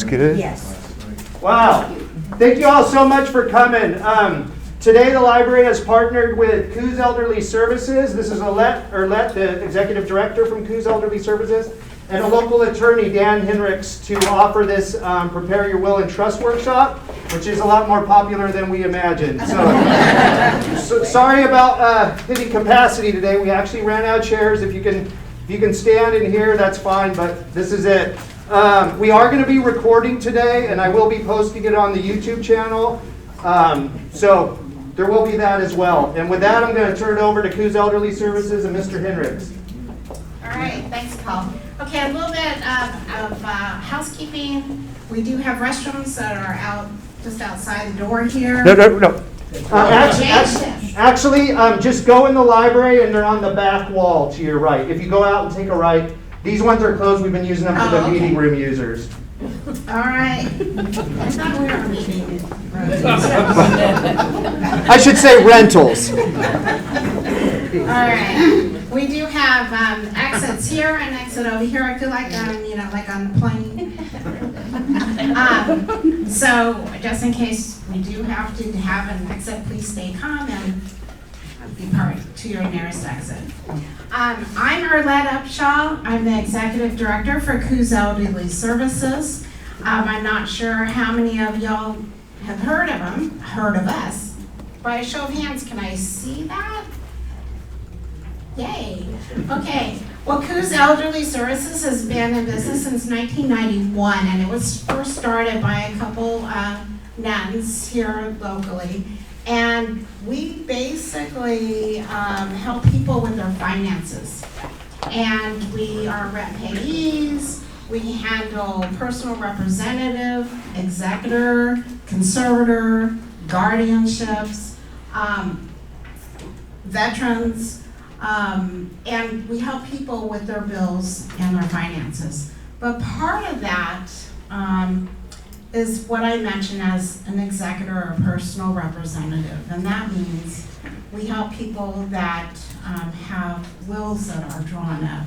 Looks good. Yes. Wow. Thank you all so much for coming. Today the library has partnered with Coos Elderly Services. This is Let, the executive director from Coos Elderly Services, and a local attorney, Dan Hinrichs, to offer this Prepare Your Will and Trust workshop, which is a lot more popular than we imagined. So sorry about hitting capacity today. We actually ran out of chairs. If you can stand in here, that's fine, but this is it. We are going to be recording today, and I will be posting it on the YouTube channel. So there will be that as well. And with that, I'm going to turn it over to Coos Elderly Services and Mr. Hendricks. All right, thanks, Paul. Okay, a little bit of housekeeping. We do have restrooms that are just outside the door here. No. Actually, just go in the library, and they're on the back wall to your right. If you go out and take a right, these ones are closed. We've been using them for the meeting room users. All right. I thought we were meeting. I should say rentals. All right. We do have exits here and exit over here. I feel like I'm, like on the plane. So just in case we do have to have an exit, please stay calm and be part to your nearest exit. I'm Arlette Upshaw. I'm the executive director for Coos Elderly Services. I'm not sure how many of y'all have heard of us. By a show of hands, can I see that? Yay. Okay. Well, Coos Elderly Services has been in business since 1991, and it was first started by a couple nuns here locally. And we basically help people with their finances. And we are rep payees. We handle personal representative, executor, conservator, guardianships, veterans, and we help people with their bills and their finances. But part of that is what I mentioned as an executor or personal representative. And that means we help people that have wills that are drawn up.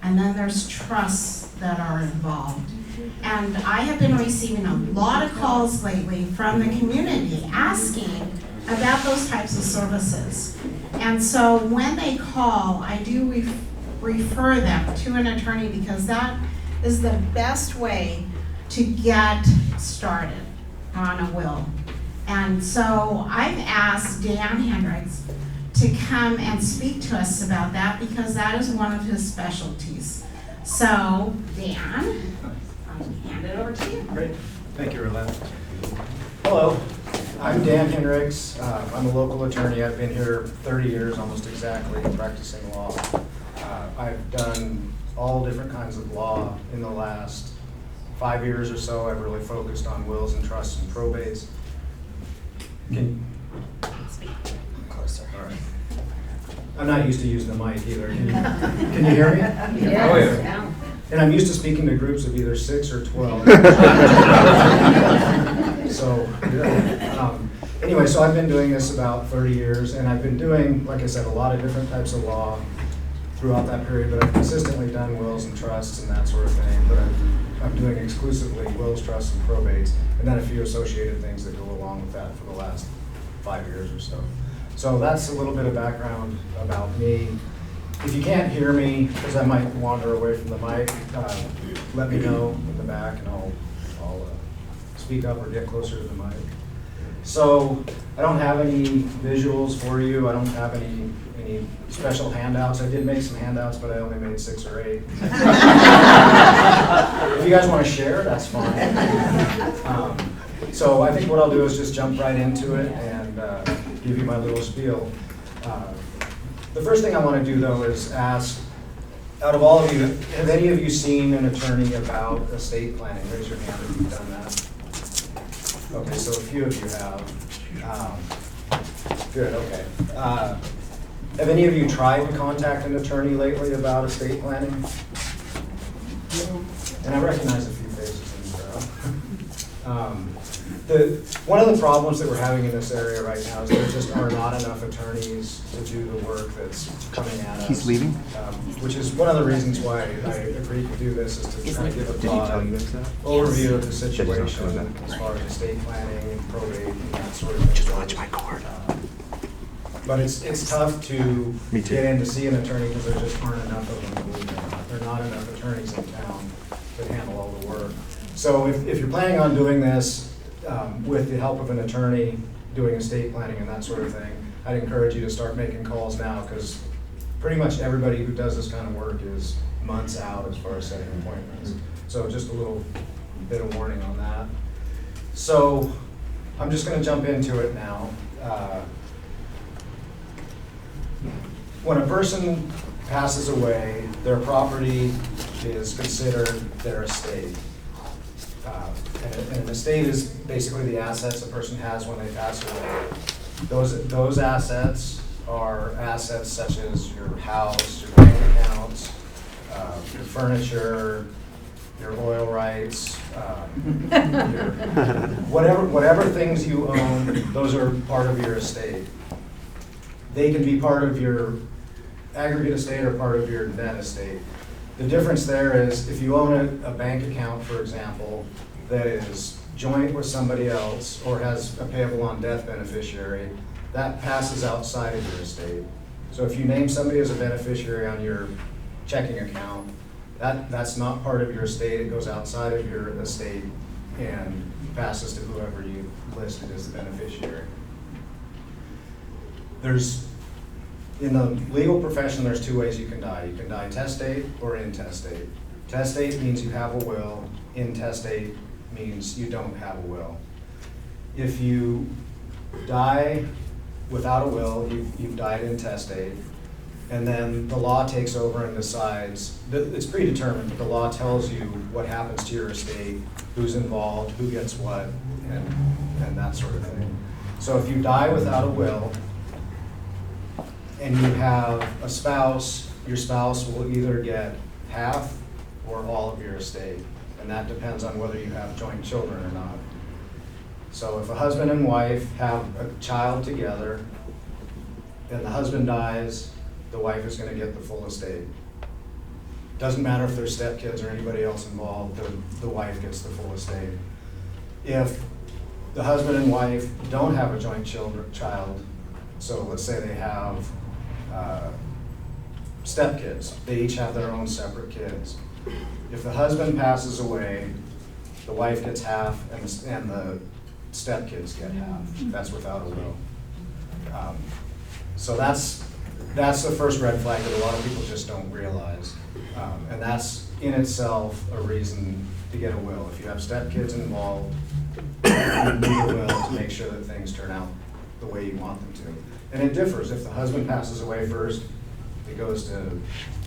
And then there's trusts that are involved. And I have been receiving a lot of calls lately from the community asking about those types of services. And so when they call, I do refer them to an attorney, because that is the best way to get started on a will. And so I've asked Dan Hendricks to come and speak to us about that, because that is one of his specialties. So, Dan, I'll hand it over to you. Great. Thank you, Arlette. Hello, I'm Dan Hendricks. I'm a local attorney. I've been here 30 years, almost exactly, practicing law. I've done all different kinds of law in the last 5 years or so. I've really focused on wills and trusts and probates. Speak closer. All right. I'm not used to using the mic either. Can you hear me? Yes. Oh, yeah. And I'm used to speaking to groups of either 6 or 12. So, anyway, so I've been doing this about 30 years, and I've been doing, like I said, a lot of different types of law throughout that period, but I've consistently done wills and trusts and that sort of thing. But I'm doing exclusively wills, trusts, and probates, and then a few associated things that go along with that for the last 5 years or so. So that's a little bit of background about me. If you can't hear me, because I might wander away from the mic, let me know in the back, and I'll speak up or get closer to the mic. So I don't have any visuals for you. I don't have any special handouts. I did make some handouts, but I only made 6 or 8. If you guys want to share, that's fine. So I think what I'll do is just jump right into it and give you my little spiel. The first thing I want to do, though, is ask, out of all of you, have any of you seen an attorney about estate planning? Raise your hand if you've done that. Okay, so a few of you have. Good, okay. Have any of you tried to contact an attorney lately about estate planning? And I recognize a few faces in the crowd. One of the problems that we're having in this area right now is there just are not enough attorneys to do the work that's coming at us. He's leaving? Which is one of the reasons why I agreed to do this, is to try to give a broad overview of the situation as far as estate planning and probate and that sort of thing. Just watch my cord. But it's tough to Me too. get in to see an attorney because there just aren't enough of them, believe it or not. There are not enough attorneys in town that handle all the work. So if you're planning on doing this with the help of an attorney, doing estate planning and that sort of thing, I'd encourage you to start making calls now, because pretty much everybody who does this kind of work is months out as far as setting appointments. So just a little bit of warning on that. So I'm just going to jump into it now. When a person passes away, their property is considered their estate. And an estate is basically the assets a person has when they pass away. Those assets are assets such as your house, your bank accounts, your furniture, your oil rights, whatever things you own, those are part of your estate. They can be part of your aggregate estate or part of your net estate. The difference there is if you own a bank account, for example, that is joint with somebody else or has a payable on death beneficiary, that passes outside of your estate. So if you name somebody as a beneficiary on your checking account, that's not part of your estate. It goes outside of your estate and passes to whoever you listed as the beneficiary. In the legal profession, there's two ways you can die. You can die testate or intestate. Testate means you have a will. Intestate means you don't have a will. If you die without a will, you've died intestate, and then the law takes over and decides, it's predetermined, but the law tells you what happens to your estate, who's involved, who gets what, and that sort of thing. So if you die without a will, and you have a spouse, your spouse will either get half or all of your estate. And that depends on whether you have joint children or not. So if a husband and wife have a child together, and the husband dies, the wife is going to get the full estate. Doesn't matter if there's stepkids or anybody else involved, the wife gets the full estate. If the husband and wife don't have a joint child, so let's say they have stepkids, they each have their own separate kids. If the husband passes away, the wife gets half and the stepkids get half. That's without a will. So that's the first red flag that a lot of people just don't realize. And that's in itself a reason to get a will. If you have stepkids involved, you need a will to make sure that things turn out the way you want them to. And it differs. If the husband passes away first, it goes to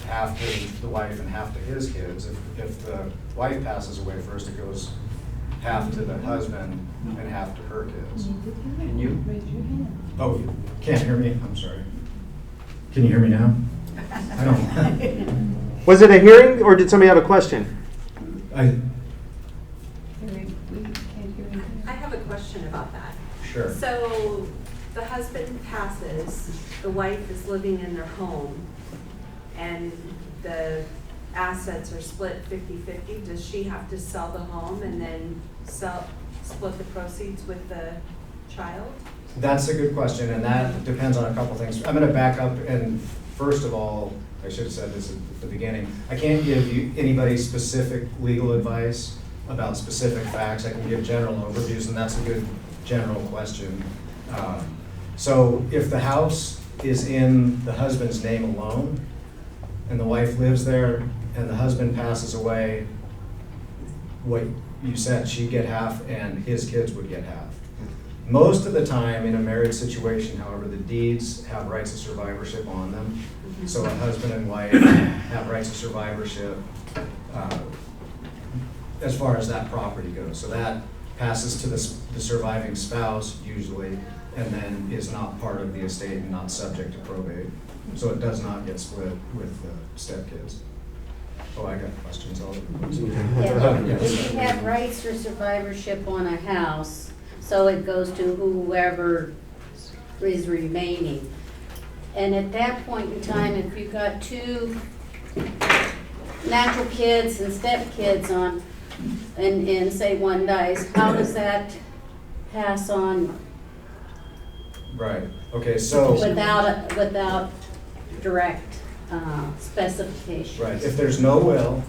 half to the wife and half to his kids. If the wife passes away first, it goes half to the husband and half to her kids. Can you raise your hand? Oh, you can't hear me? I'm sorry. Can you hear me now? I don't. Was it a hearing or did somebody have a question? I have a question about that. Sure. So the husband passes, the wife is living in their home, and the assets are split 50-50. Does she have to sell the home and then split the proceeds with the child? That's a good question, and that depends on a couple things. I'm going to back up, and first of all, I should have said this at the beginning. I can't give you anybody specific legal advice about specific facts. I can give general overviews, and that's a good general question. So if the house is in the husband's name alone, and the wife lives there, and the husband passes away, what you said, she'd get half, and his kids would get half. Most of the time in a married situation, however, the deeds have rights of survivorship on them. So a husband and wife have rights of survivorship as far as that property goes. So that passes to the surviving spouse usually, and then is not part of the estate and not subject to probate. So it does not get split with stepkids. Oh, I got questions all over. Yeah, if you have rights for survivorship on a house, so it goes to whoever is remaining. And at that point in time, if you've got two natural kids and stepkids on, and say one dies, how does that pass on Right, okay, so, without direct specification? right, if there's no will,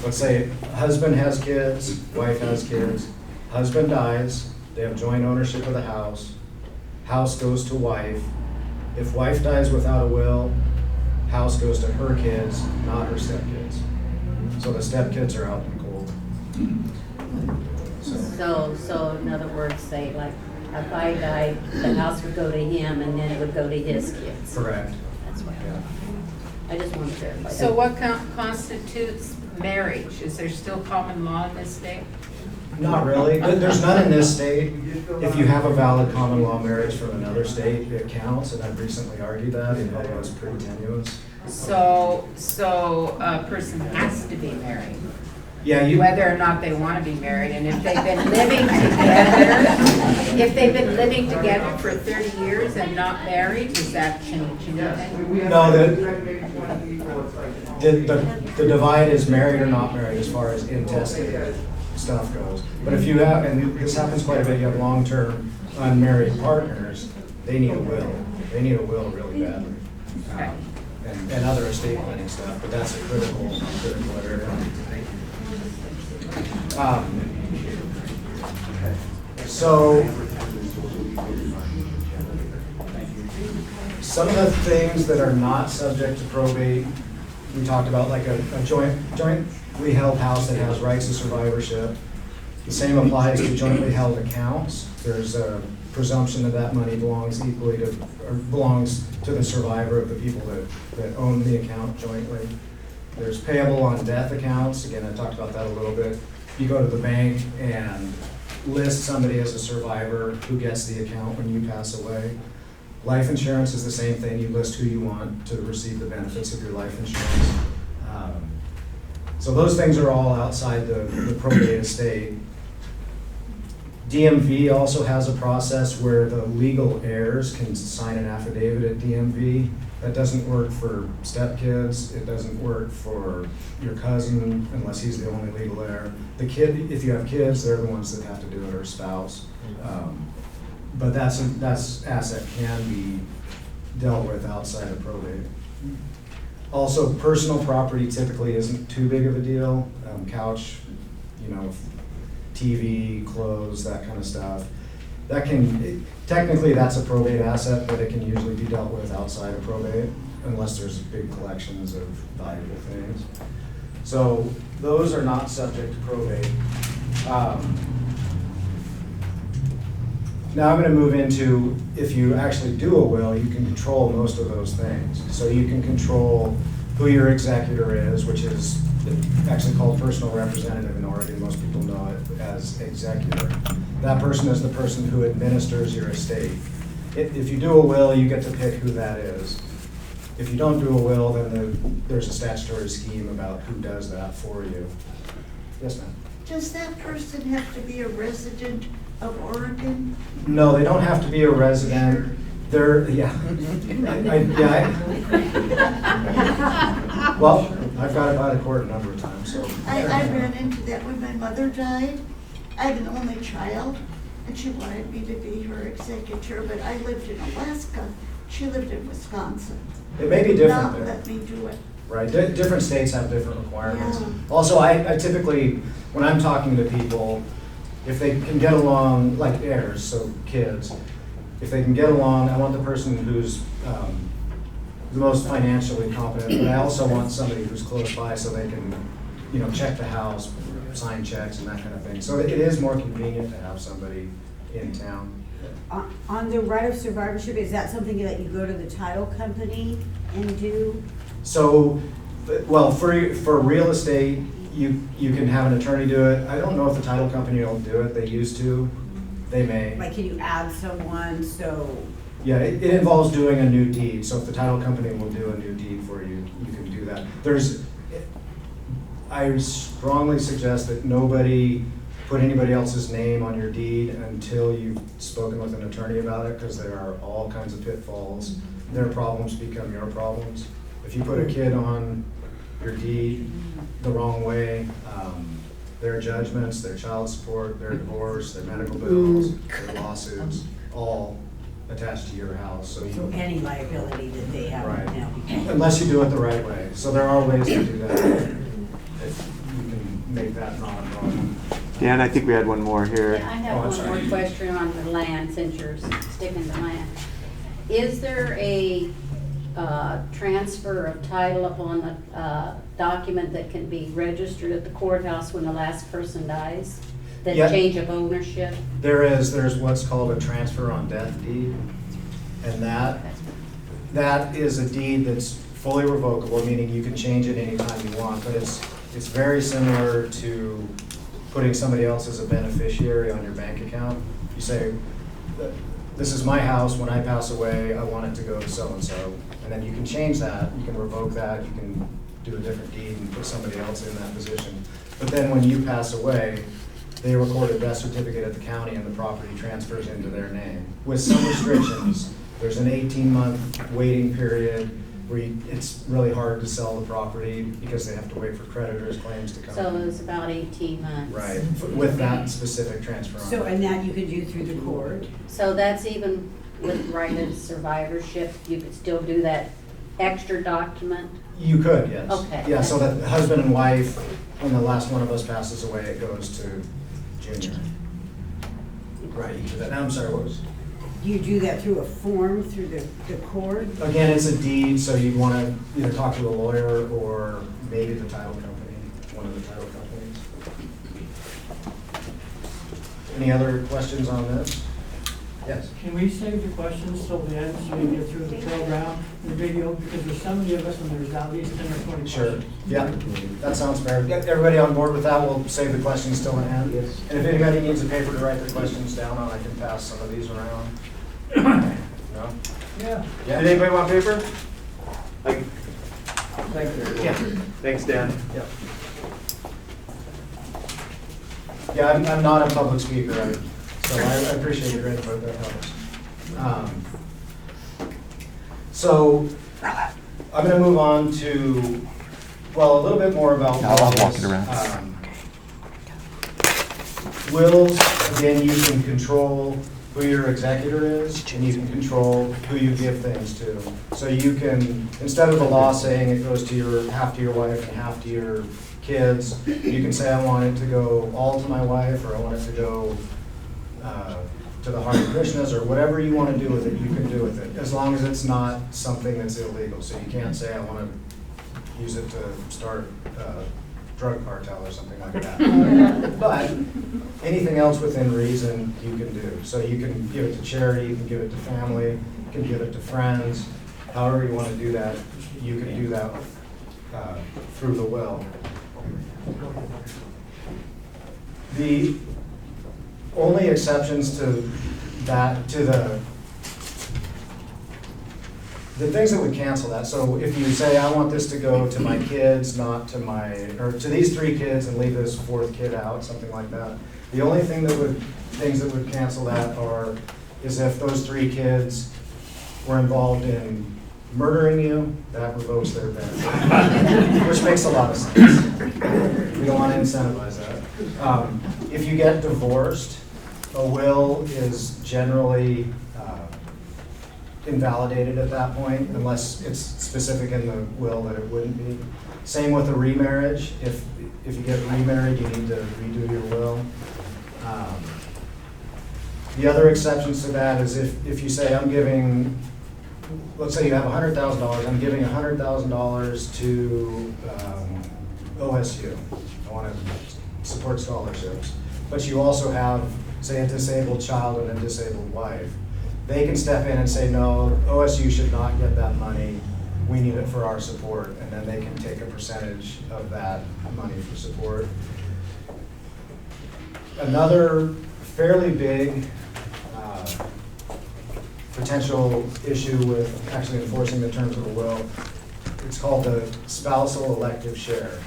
let's say husband has kids, wife has kids, husband dies, they have joint ownership of the house goes to wife. If wife dies without a will, house goes to her kids, not her stepkids. So the stepkids are out in the cold. So in other words, say like, if I died, the house would go to him and then it would go to his kids. Correct. That's what, Yeah. I just want to verify that. So what constitutes marriage? Is there still common law in this state? Not really. There's none in this state. If you have a valid common law marriage from another state, it counts, and I've recently argued that, and it was pretty tenuous. So a person has to be married, Yeah, whether or not they want to be married, and if they've been living together for 30 years and not married, does that change anything? No, the divide is married or not married as far as intestate stuff goes. But if you have, and this happens quite a bit, you have long-term unmarried partners, they need a will. They need a will really badly. Okay. And other estate planning stuff, but that's a critical area. So, some of the things that are not subject to probate, we talked about like a jointly held house that has rights of survivorship. The same applies to jointly held accounts. There's a presumption that that money belongs equally to, or belongs to the survivor of the people that own the account jointly. There's payable on death accounts. Again, I talked about that a little bit. You go to the bank and list somebody as a survivor who gets the account when you pass away. Life insurance is the same thing. You list who you want to receive the benefits of your life insurance. So those things are all outside the probate estate. DMV also has a process where the legal heirs can sign an affidavit at DMV. That doesn't work for stepkids. It doesn't work for your cousin unless he's the only legal heir. The kid, if you have kids, they're the ones that have to do it, or spouse. But that's asset can be dealt with outside of probate. Also, personal property typically isn't too big of a deal. Couch, TV, clothes, that kind of stuff. Technically that's a probate asset, but it can usually be dealt with outside of probate unless there's big collections of valuable things. So those are not subject to probate. Now I'm going to move into, if you actually do a will, you can control most of those things. So you can control who your executor is, which is actually called personal representative in Oregon. Most people know it as executor. That person is the person who administers your estate. If you do a will, you get to pick who that is. If you don't do a will, then there's a statutory scheme about who does that for you. Yes, ma'am? Does that person have to be a resident of Oregon? No, they don't have to be a resident. They're, well, I've got it by the court a number of times, so. I ran into that when my mother died. I had an only child, and she wanted me to be her executor, but I lived in Alaska. She lived in Wisconsin. It may be different Not there. let me do it. Right, different states have different requirements. Yeah. Also, I typically, when I'm talking to people, if they can get along, like heirs, so kids, if they can get along, I want the person who's the most financially competent, but I also want somebody who's close by so they can, check the house, sign checks and that kind of thing. So it is more convenient to have somebody in town. On the right of survivorship, is that something that you go to the title company and do? So, well, for real estate, you can have an attorney do it. I don't know if the title company will do it. They used to. They may. Like, can you add someone, so? Yeah, it involves doing a new deed. So if the title company will do a new deed for you, you can do that. I strongly suggest that nobody put anybody else's name on your deed until you've spoken with an attorney about it, because there are all kinds of pitfalls. Their problems become your problems. If you put a kid on your deed the wrong way, their judgments, their child support, their divorce, their medical bills, their lawsuits, all attached to your house. So So any liability that they have Right. now. unless you do it the right way. So there are ways to do that. If you can make that not a problem. Dan, I think we had one more here. Yeah, I Oh, have I'm one sorry. more question on the land, since you're sticking to land. Is there a transfer of title upon the document that can be registered at the courthouse when the last person dies? That Yeah. change of ownership? There's what's called a transfer on death deed. And that is a deed that's fully revocable, meaning you can change it anytime you want, but it's very similar to putting somebody else as a beneficiary on your bank account. You say, this is my house, when I pass away, I want it to go to so-and-so. And then you can change that, you can revoke that, you can do a different deed and put somebody else in that position. But then when you pass away, they record a death certificate at the county and the property transfers into their name. With some restrictions, there's an 18-month waiting period where it's really hard to sell the property because they have to wait for creditors' claims to come So in. it's about 18 months. Right, with that specific transfer on. So, and that you could do through the court. So that's even with right of survivorship, you could still do that extra document? You could, yes. Okay. Yeah, so that the husband and wife, when the last one of us passes away, it goes to Junior. Right, each of that. Now, I'm sorry, what was? Do you do that through a form, through the court? Again, it's a deed, so you'd want to either talk to a lawyer or maybe the title company, one of the title companies. Any other questions on this? Yes. Can we save the questions till the end so we get through the program, the video, because there's so many of us and there's at least 10 or 20 Sure. questions. Yeah, that sounds fair. Get everybody on board with that. We'll save the questions till the end. Yes. And if anybody needs a paper to write their questions down on, I can pass some of these around. No? Yeah. Yeah. Did anybody want paper? Like, Thank you. Yeah. thanks, Dan. Yeah. Yeah, I'm not a public speaker, so I appreciate your input, that helps. So, I'm gonna move on to, well, a little bit more about No, I'll walk wills. it around. Wills, again, you can control who your executor is, and you can control who you give things to. So you can, instead of the law saying it goes to half to your wife and half to your kids, you can say, I want it to go all to my wife, or I want it to go to the Hare Krishnas, or whatever you want to do with it, you can do with it, as long as it's not something that's illegal. So you can't say, I want to use it to start a drug cartel or something like that. But anything else within reason, you can do. So you can give it to charity, you can give it to family, you can give it to friends, however you want to do that, you can do that through the will. The only exceptions to that, to the things that would cancel that, so if you say, I want this to go to my kids, not to or to these 3 kids and leave this 4th kid out, something like that. The only things that would cancel that is if those 3 kids were involved in murdering you, that revokes their benefit, which makes a lot of sense. We don't want to incentivize that. If you get divorced, a will is generally invalidated at that point, unless it's specific in the will that it wouldn't be. Same with a remarriage. If you get remarried, you need to redo your will. The other exceptions to that is if you say, I'm giving, let's say you have $100,000, I'm giving $100,000 to OSU. I want to support scholarships. But you also have, say, a disabled child and a disabled wife. They can step in and say, no, OSU should not get that money. We need it for our support. And then they can take a percentage of that money for support. Another fairly big potential issue with actually enforcing the terms of a will, it's called the spousal elective share.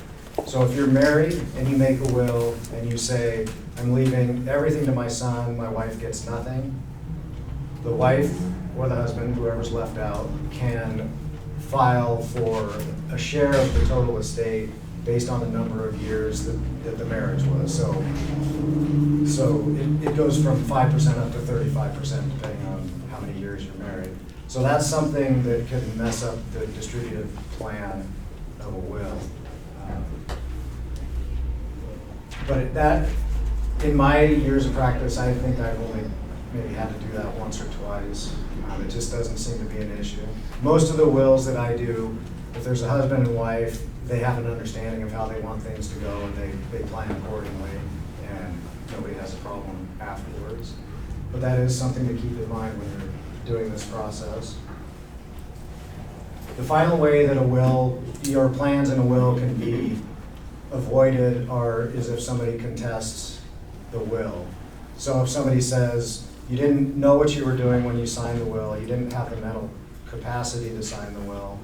So if you're married and you make a will and you say, I'm leaving everything to my son, my wife gets nothing. The wife or the husband, whoever's left out, can file for a share of the total estate based on the number of years that the marriage was. So it goes from 5% up to 35% depending on how many years you're married. So that's something that could mess up the distributive plan of a will. But that, in my years of practice, I think I've only maybe had to do that once or twice. It just doesn't seem to be an issue. Most of the wills that I do, if there's a husband and wife, they have an understanding of how they want things to go and they plan accordingly, and nobody has a problem afterwards. But that is something to keep in mind when you're doing this process. The final way that a will, your plans in a will can be avoided is if somebody contests the will. So if somebody says, you didn't know what you were doing when you signed the will, you didn't have the mental capacity to sign the will,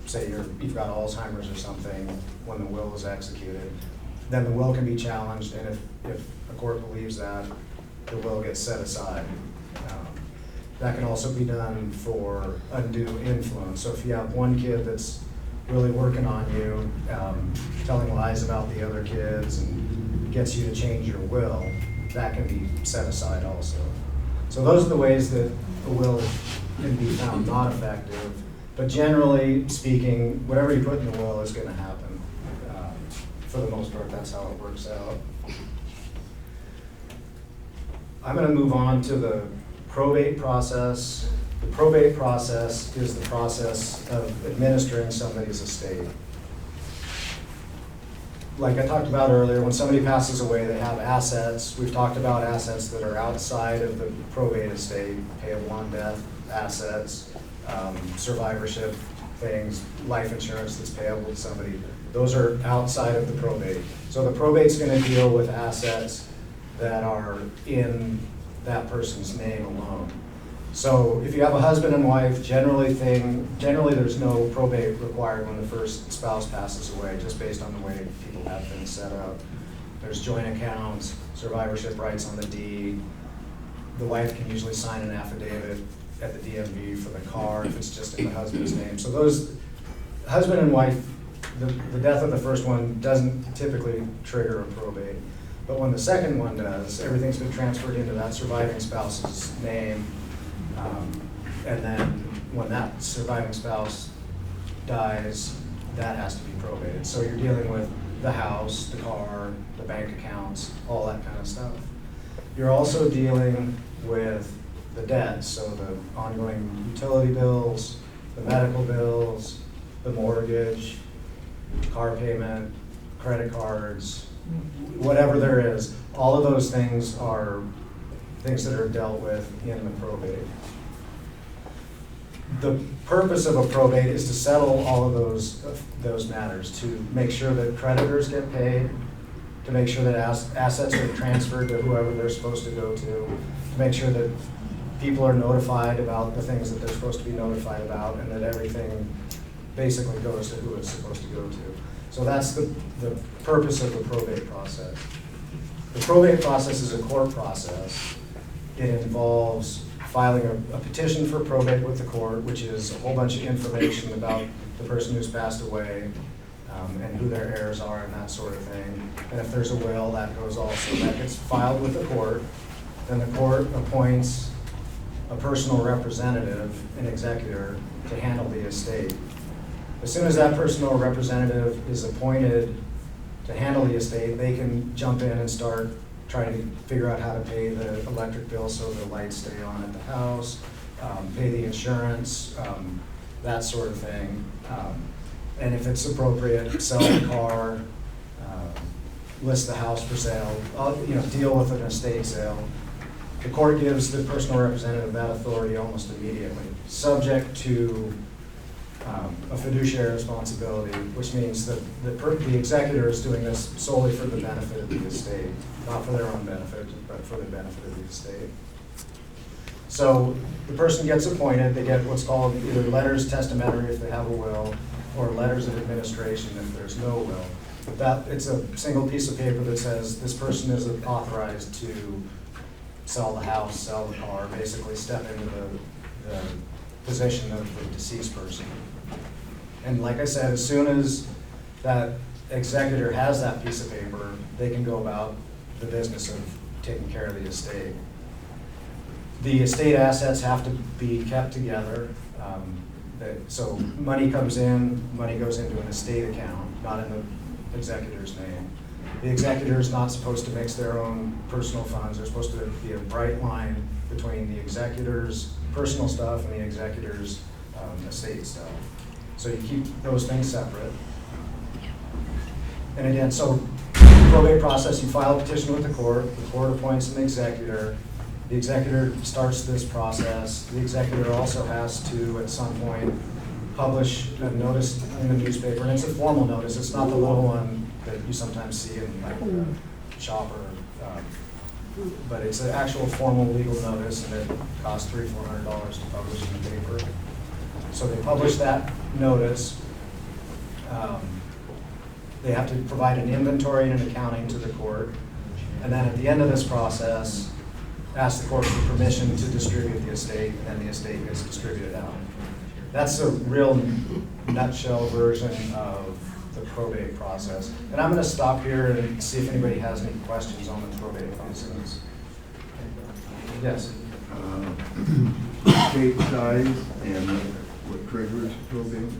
say you've got Alzheimer's or something when the will was executed, then the will can be challenged, and if a court believes that, the will gets set aside. That can also be done for undue influence. So if you have one kid that's really working on you, telling lies about the other kids and gets you to change your will, that can be set aside also. So those are the ways that a will can be found not effective, but generally speaking, whatever you put in the will is going to happen. For the most part, that's how it works out. I'm going to move on to the probate process. The probate process is the process of administering somebody's estate. Like I talked about earlier, when somebody passes away, they have assets. We've talked about assets that are outside of the probate estate, payable on death assets, survivorship things, life insurance that's payable to somebody. Those are outside of the probate. So the probate's going to deal with assets that are in that person's name alone. So if you have a husband and wife, generally there's no probate required when the first spouse passes away, just based on the way people have things set up. There's joint accounts, survivorship rights on the deed. The wife can usually sign an affidavit at the DMV for the car if it's just in the husband's name. So those, husband and wife, the death of the first one doesn't typically trigger a probate. But when the second one does, everything's been transferred into that surviving spouse's name. And then when that surviving spouse dies, that has to be probated. So you're dealing with the house, the car, the bank accounts, all that kind of stuff. You're also dealing with the debts, so the ongoing utility bills, the medical bills, the mortgage, car payment, credit cards, whatever there is. All of those things are things that are dealt with in the probate. The purpose of a probate is to settle all of those matters, to make sure that creditors get paid, to make sure that assets are transferred to whoever they're supposed to go to make sure that people are notified about the things that they're supposed to be notified about, and that everything basically goes to who it's supposed to go to. So that's the purpose of the probate process. The probate process is a court process. It involves filing a petition for probate with the court, which is a whole bunch of information about the person who's passed away, and who their heirs are and that sort of thing. And if there's a will, that goes also. That gets filed with the court. Then the court appoints a personal representative, an executor, to handle the estate. As soon as that personal representative is appointed to handle the estate, they can jump in and start trying to figure out how to pay the electric bill so the lights stay on at the house, pay the insurance, that sort of thing. And if it's appropriate, sell the car, list the house for sale, deal with an estate sale. The court gives the personal representative that authority almost immediately, subject to a fiduciary responsibility, which means that the executor is doing this solely for the benefit of the estate, not for their own benefit, but for the benefit of the estate. So the person gets appointed, they get what's called either letters testamentary if they have a will, or letters of administration if there's no will. it's a single piece of paper that says this person is authorized to sell the house, sell the car, basically step into the position of the deceased person. And like I said, as soon as that executor has that piece of paper, they can go about the business of taking care of the estate. The estate assets have to be kept together. So money comes in, money goes into an estate account, not in the executor's name. The executor is not supposed to mix their own personal funds. There's supposed to be a bright line between the executor's personal stuff and the executor's estate stuff. So you keep those things separate. And again, so probate process, you file a petition with the court appoints an executor. The executor starts this process. The executor also has to, at some point, publish a notice in the newspaper, and it's a formal notice. It's not the little one that you sometimes see in like a shop but it's an actual formal legal notice, and it costs $300-400 to publish in the paper. So they publish that notice. They have to provide an inventory and an accounting to the court, and then at the end of this process, ask the court for permission to distribute the estate, and then the estate gets distributed out. That's a real nutshell version of the probate process. And I'm going to stop here and see if anybody has any questions on the probate process. Yes? Estate size and what triggers probate?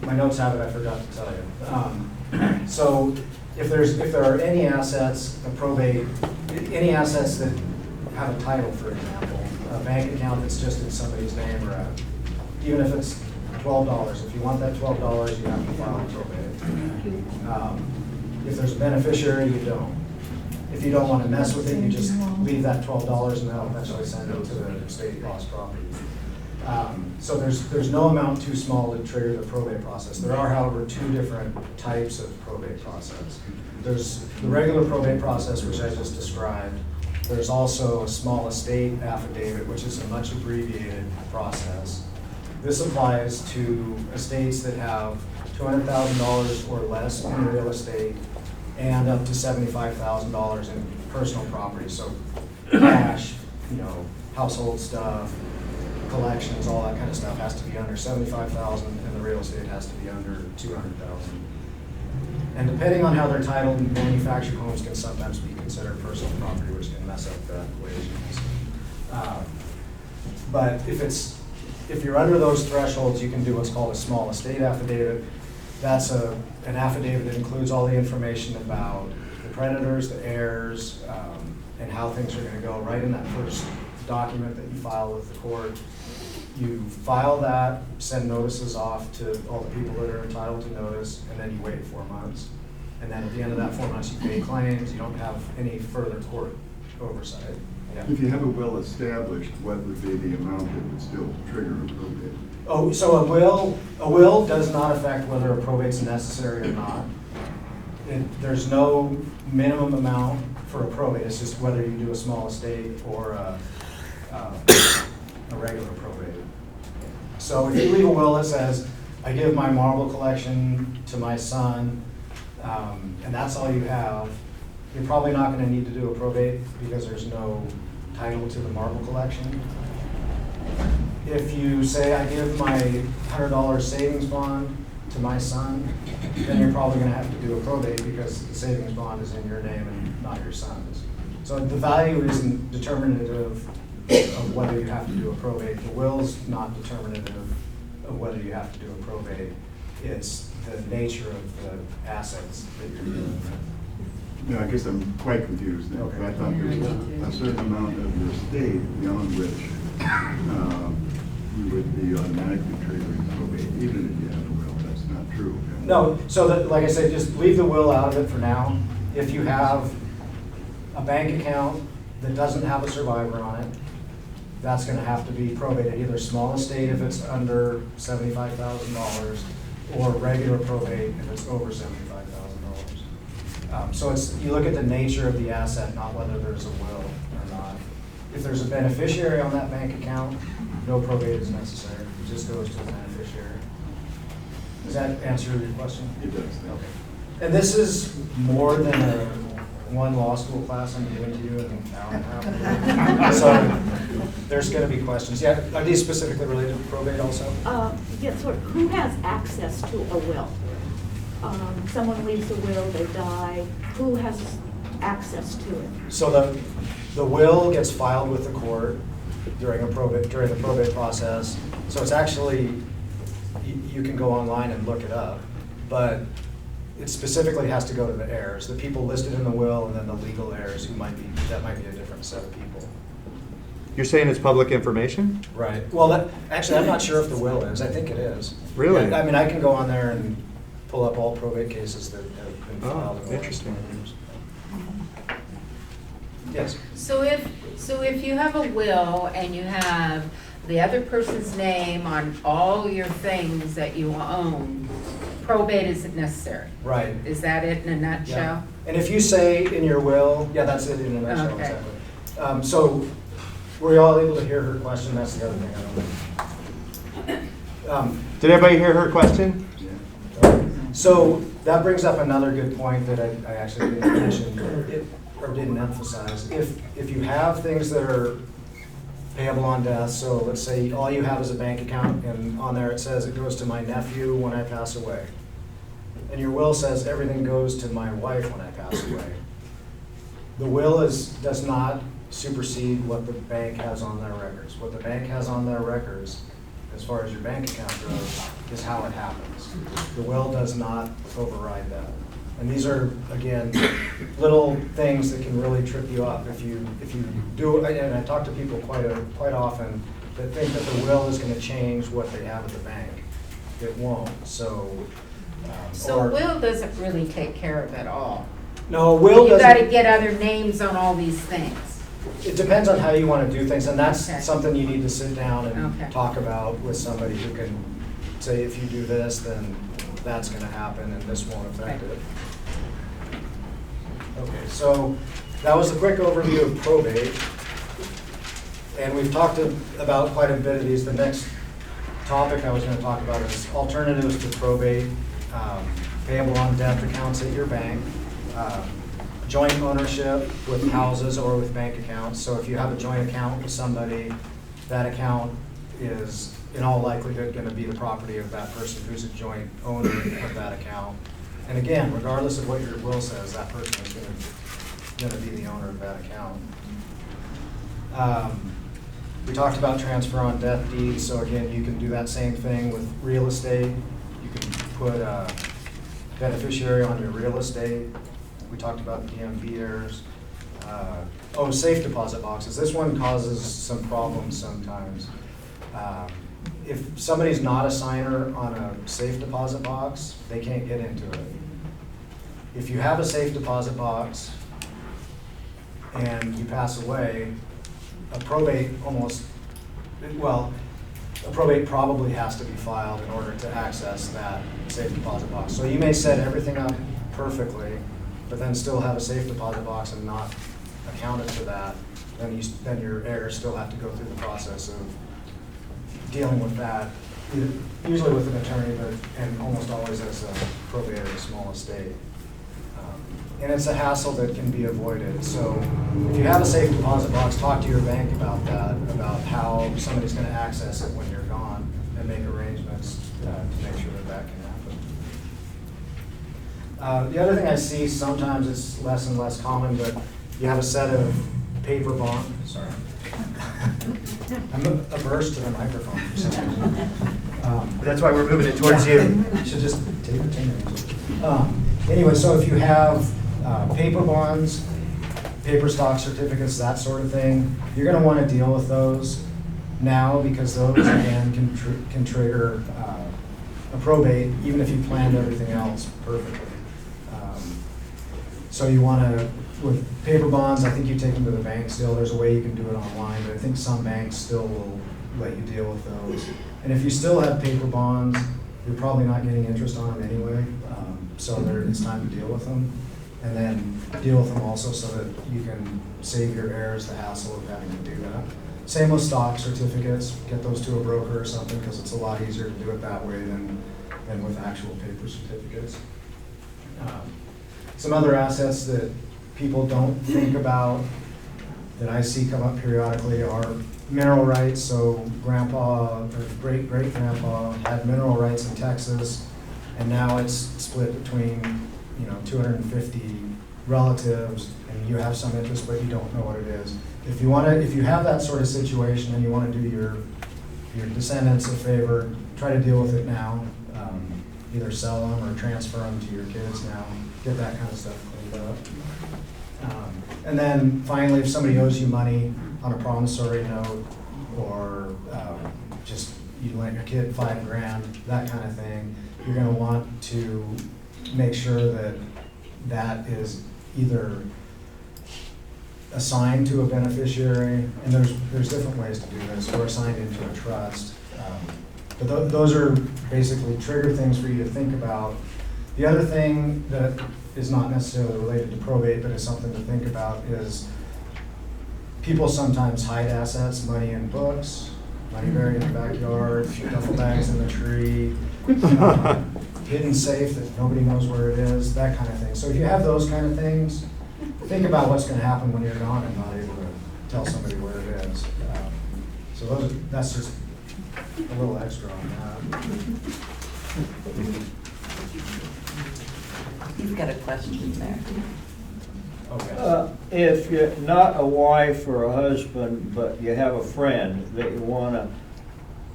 My notes have it, I forgot to tell you. So if there are any assets, a probate, any assets that have a title, for example, a bank account that's just in somebody's name, or even if it's $12, if you want that $12, you have to file a probate. If there's a beneficiary, you don't. If you don't want to mess with it, you just leave that $12 and that'll eventually send it to the state lost property. So there's no amount too small to trigger the probate process. There are, however, two different types of probate process. There's the regular probate process, which I just described. There's also a small estate affidavit, which is a much abbreviated process. This applies to estates that have $200,000 or less in real estate and up to $75,000 in personal property. So cash, household stuff, collections, all that kind of stuff has to be under $75,000, and the real estate has to be under $200,000. And depending on how they're titled, manufactured homes can sometimes be considered personal property, which can mess up the equations. But if you're under those thresholds, you can do what's called a small estate affidavit. That's an affidavit that includes all the information about the creditors, the heirs, and how things are going to go right in that first document that you file with the court. You file that, send notices off to all the people that are entitled to notice, and then you wait 4 months. And then at the end of that 4 months, you pay claims. You don't have any further court oversight. Yeah. If you have a will established, what would be the amount that would still trigger a probate? Oh, so a will does not affect whether a probate's necessary or not. There's no minimum amount for a probate. It's just whether you do a small estate or a regular probate. So if you leave a will that says, I give my marble collection to my son, and that's all you have, you're probably not going to need to do a probate because there's no title to the marble collection. If you say, I give my $100 savings bond to my son, then you're probably going to have to do a probate because the savings bond is in your name and not your son's. So the value isn't determinative of whether you have to do a probate. The will's not determinative of whether you have to do a probate. It's the nature of the assets that you're dealing with. No, I guess I'm quite confused now. Okay. I thought there was a certain amount of your estate beyond which you would be automatically triggering probate, even if you have a will. That's not true. No, so that, like I said, just leave the will out of it for now. If you have a bank account that doesn't have a survivor on it, that's going to have to be probated, either small estate if it's under $75,000 or regular probate if it's over $75,000. So you look at the nature of the asset, not whether there's a will or not. If there's a beneficiary on that bank account, no probate is necessary. It just goes to the beneficiary. Does that answer your question? It does. Okay. And this is more than one law school class I'm giving to you in an hour and a half. So there's going to be questions. Yeah, are these specifically related to probate also? Yes, sort of. Who has access to a will? Someone leaves a will, they die. Who has access to it? So the will gets filed with the court during the probate process. So it's actually, you can go online and look it up, but it specifically has to go to the heirs, the people listed in the will, and then the legal heirs that might be a different set of people. You're saying it's public information? Right. Well, actually, I'm not sure if the will is. I think it is. Really? I mean, I can go on there and pull up all probate cases that have been filed. Oh, interesting. Yes. So if you have a will and you have the other person's name on all your things that you own, probate isn't necessary. Right. Is that it in a Yeah. nutshell? And if you say in your will, yeah, that's it in a nutshell, Okay. exactly. So were you all able to hear her question? That's the other thing I don't know. Did everybody hear her question? So that brings up another good point that I actually didn't mention or didn't emphasize. If you have things that are payable on death, so let's say all you have is a bank account and on there it says it goes to my nephew when I pass away. And your will says everything goes to my wife when I pass away. The will does not supersede what the bank has on their records. What the bank has on their records, as far as your bank account goes, is how it happens. The will does not override that. And these are, again, little things that can really trip you up if you do. And I talk to people quite often that think that the will is going to change what they have at the bank. It won't. So So will doesn't really take care of it all. no, will You doesn't. gotta get other names on all these things. It depends on how you want to do things, and that's Okay. something you need to sit down and Okay. talk about with somebody who can say, if you do this, then that's going to happen, and this won't affect Okay. it. Okay, so that was a quick overview of probate, and we've talked about quite a bit of these. The next topic I was going to talk about is alternatives to probate, payable on death accounts at your bank, joint ownership with houses or with bank accounts. So if you have a joint account with somebody, that account is in all likelihood going to be the property of that person who's a joint owner of that account. And again, regardless of what your will says, that person is going to be the owner of that account. We talked about transfer on death deeds. So again, you can do that same thing with real estate. You can put a beneficiary on your real estate. We talked about DMV errors. Safe deposit boxes. This one causes some problems sometimes. If somebody's not a signer on a safe deposit box, they can't get into it. If you have a safe deposit box and you pass away, a probate probably has to be filed in order to access that safe deposit box. So you may set everything up perfectly, but then still have a safe deposit box and not accounted for that, then your heirs still have to go through the process of dealing with that, usually with an attorney, and almost always as a probate or a small estate. And it's a hassle that can be avoided. So if you have a safe deposit box, talk to your bank about that, about how somebody's going to access it when you're gone, and make arrangements to make sure that can happen. The other thing I see sometimes, it's less and less common, but you have a set of paper bond. Sorry. I'm averse to the microphone for some reason. That's why we're moving it towards you. Should just take the 10 minutes. Anyway, so if you have paper bonds, paper stock certificates, that sort of thing, you're going to want to deal with those now, because those, again, can trigger a probate, even if you planned everything else perfectly. So you want to, with paper bonds, I think you take them to the bank still. There's a way you can do it online, but I think some banks still will let you deal with those. And if you still have paper bonds, you're probably not getting interest on them anyway, so it's time to deal with them. And then deal with them also so that you can save your heirs the hassle of having to do that. Same with stock certificates. Get those to a broker or something, because it's a lot easier to do it that way than with actual paper certificates. Some other assets that people don't think about that I see come up periodically are mineral rights. So grandpa or great-great-grandpa had mineral rights in Texas, and now it's split between, 250 relatives, and you have some interest, but you don't know what it is. If you have that sort of situation and you want to do your descendants a favor, try to deal with it now. Either sell them or transfer them to your kids now. Get that kind of stuff cleaned up. And then finally, if somebody owes you money on a promissory note, or just you lent your kid $5,000, that kind of thing, you're going to want to make sure that that is either assigned to a beneficiary, and there's different ways to do this, or assigned into a trust. But those are basically trigger things for you to think about. The other thing that is not necessarily related to probate, but is something to think about, is people sometimes hide assets, money in books, money buried in the backyard, duffel bags in the tree, hidden safe that nobody knows where it is, that kind of thing. So if you have those kind of things, think about what's going to happen when you're gone and not able to tell somebody where it is. So that's just a little extra on that. You've got a question there. Okay. If you're not a wife or a husband, but you have a friend that you want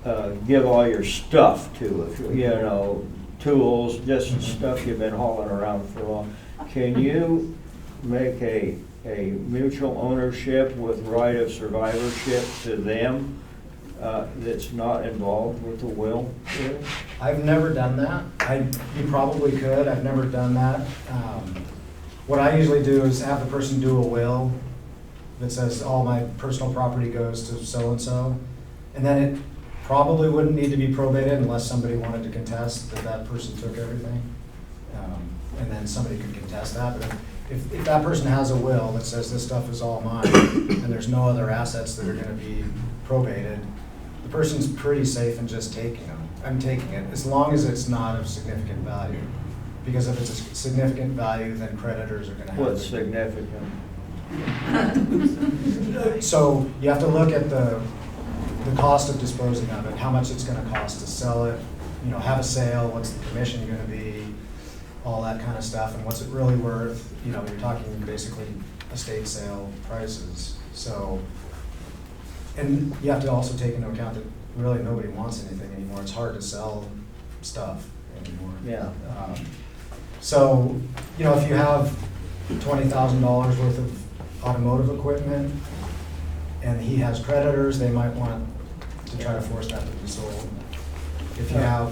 to give all your stuff to, tools, just stuff you've been hauling around for long, can you make a mutual ownership with right of survivorship to them that's not involved with the will? I've never done that. You probably could. I've never done that. What I usually do is have the person do a will that says all my personal property goes to so-and-so, and then it probably wouldn't need to be probated unless somebody wanted to contest that person took everything. And then somebody could contest that. But if that person has a will that says this stuff is all mine and there's no other assets that are going to be probated, the person's pretty safe in just taking them. I'm taking it, as long as it's not of significant value. Because if it's a significant value, then creditors are going to have What's significant? So you have to look at the cost of disposing of it, how much it's going to cost to sell it, have a sale, what's the commission going to be, all that kind of stuff, and what's it really worth. You're talking basically estate sale prices. So, and you have to also take into account that really nobody wants anything anymore. It's hard to sell stuff anymore. Yeah. So, if you have $20,000 worth of automotive equipment and he has creditors, they might want to try to force that to be sold. If you have,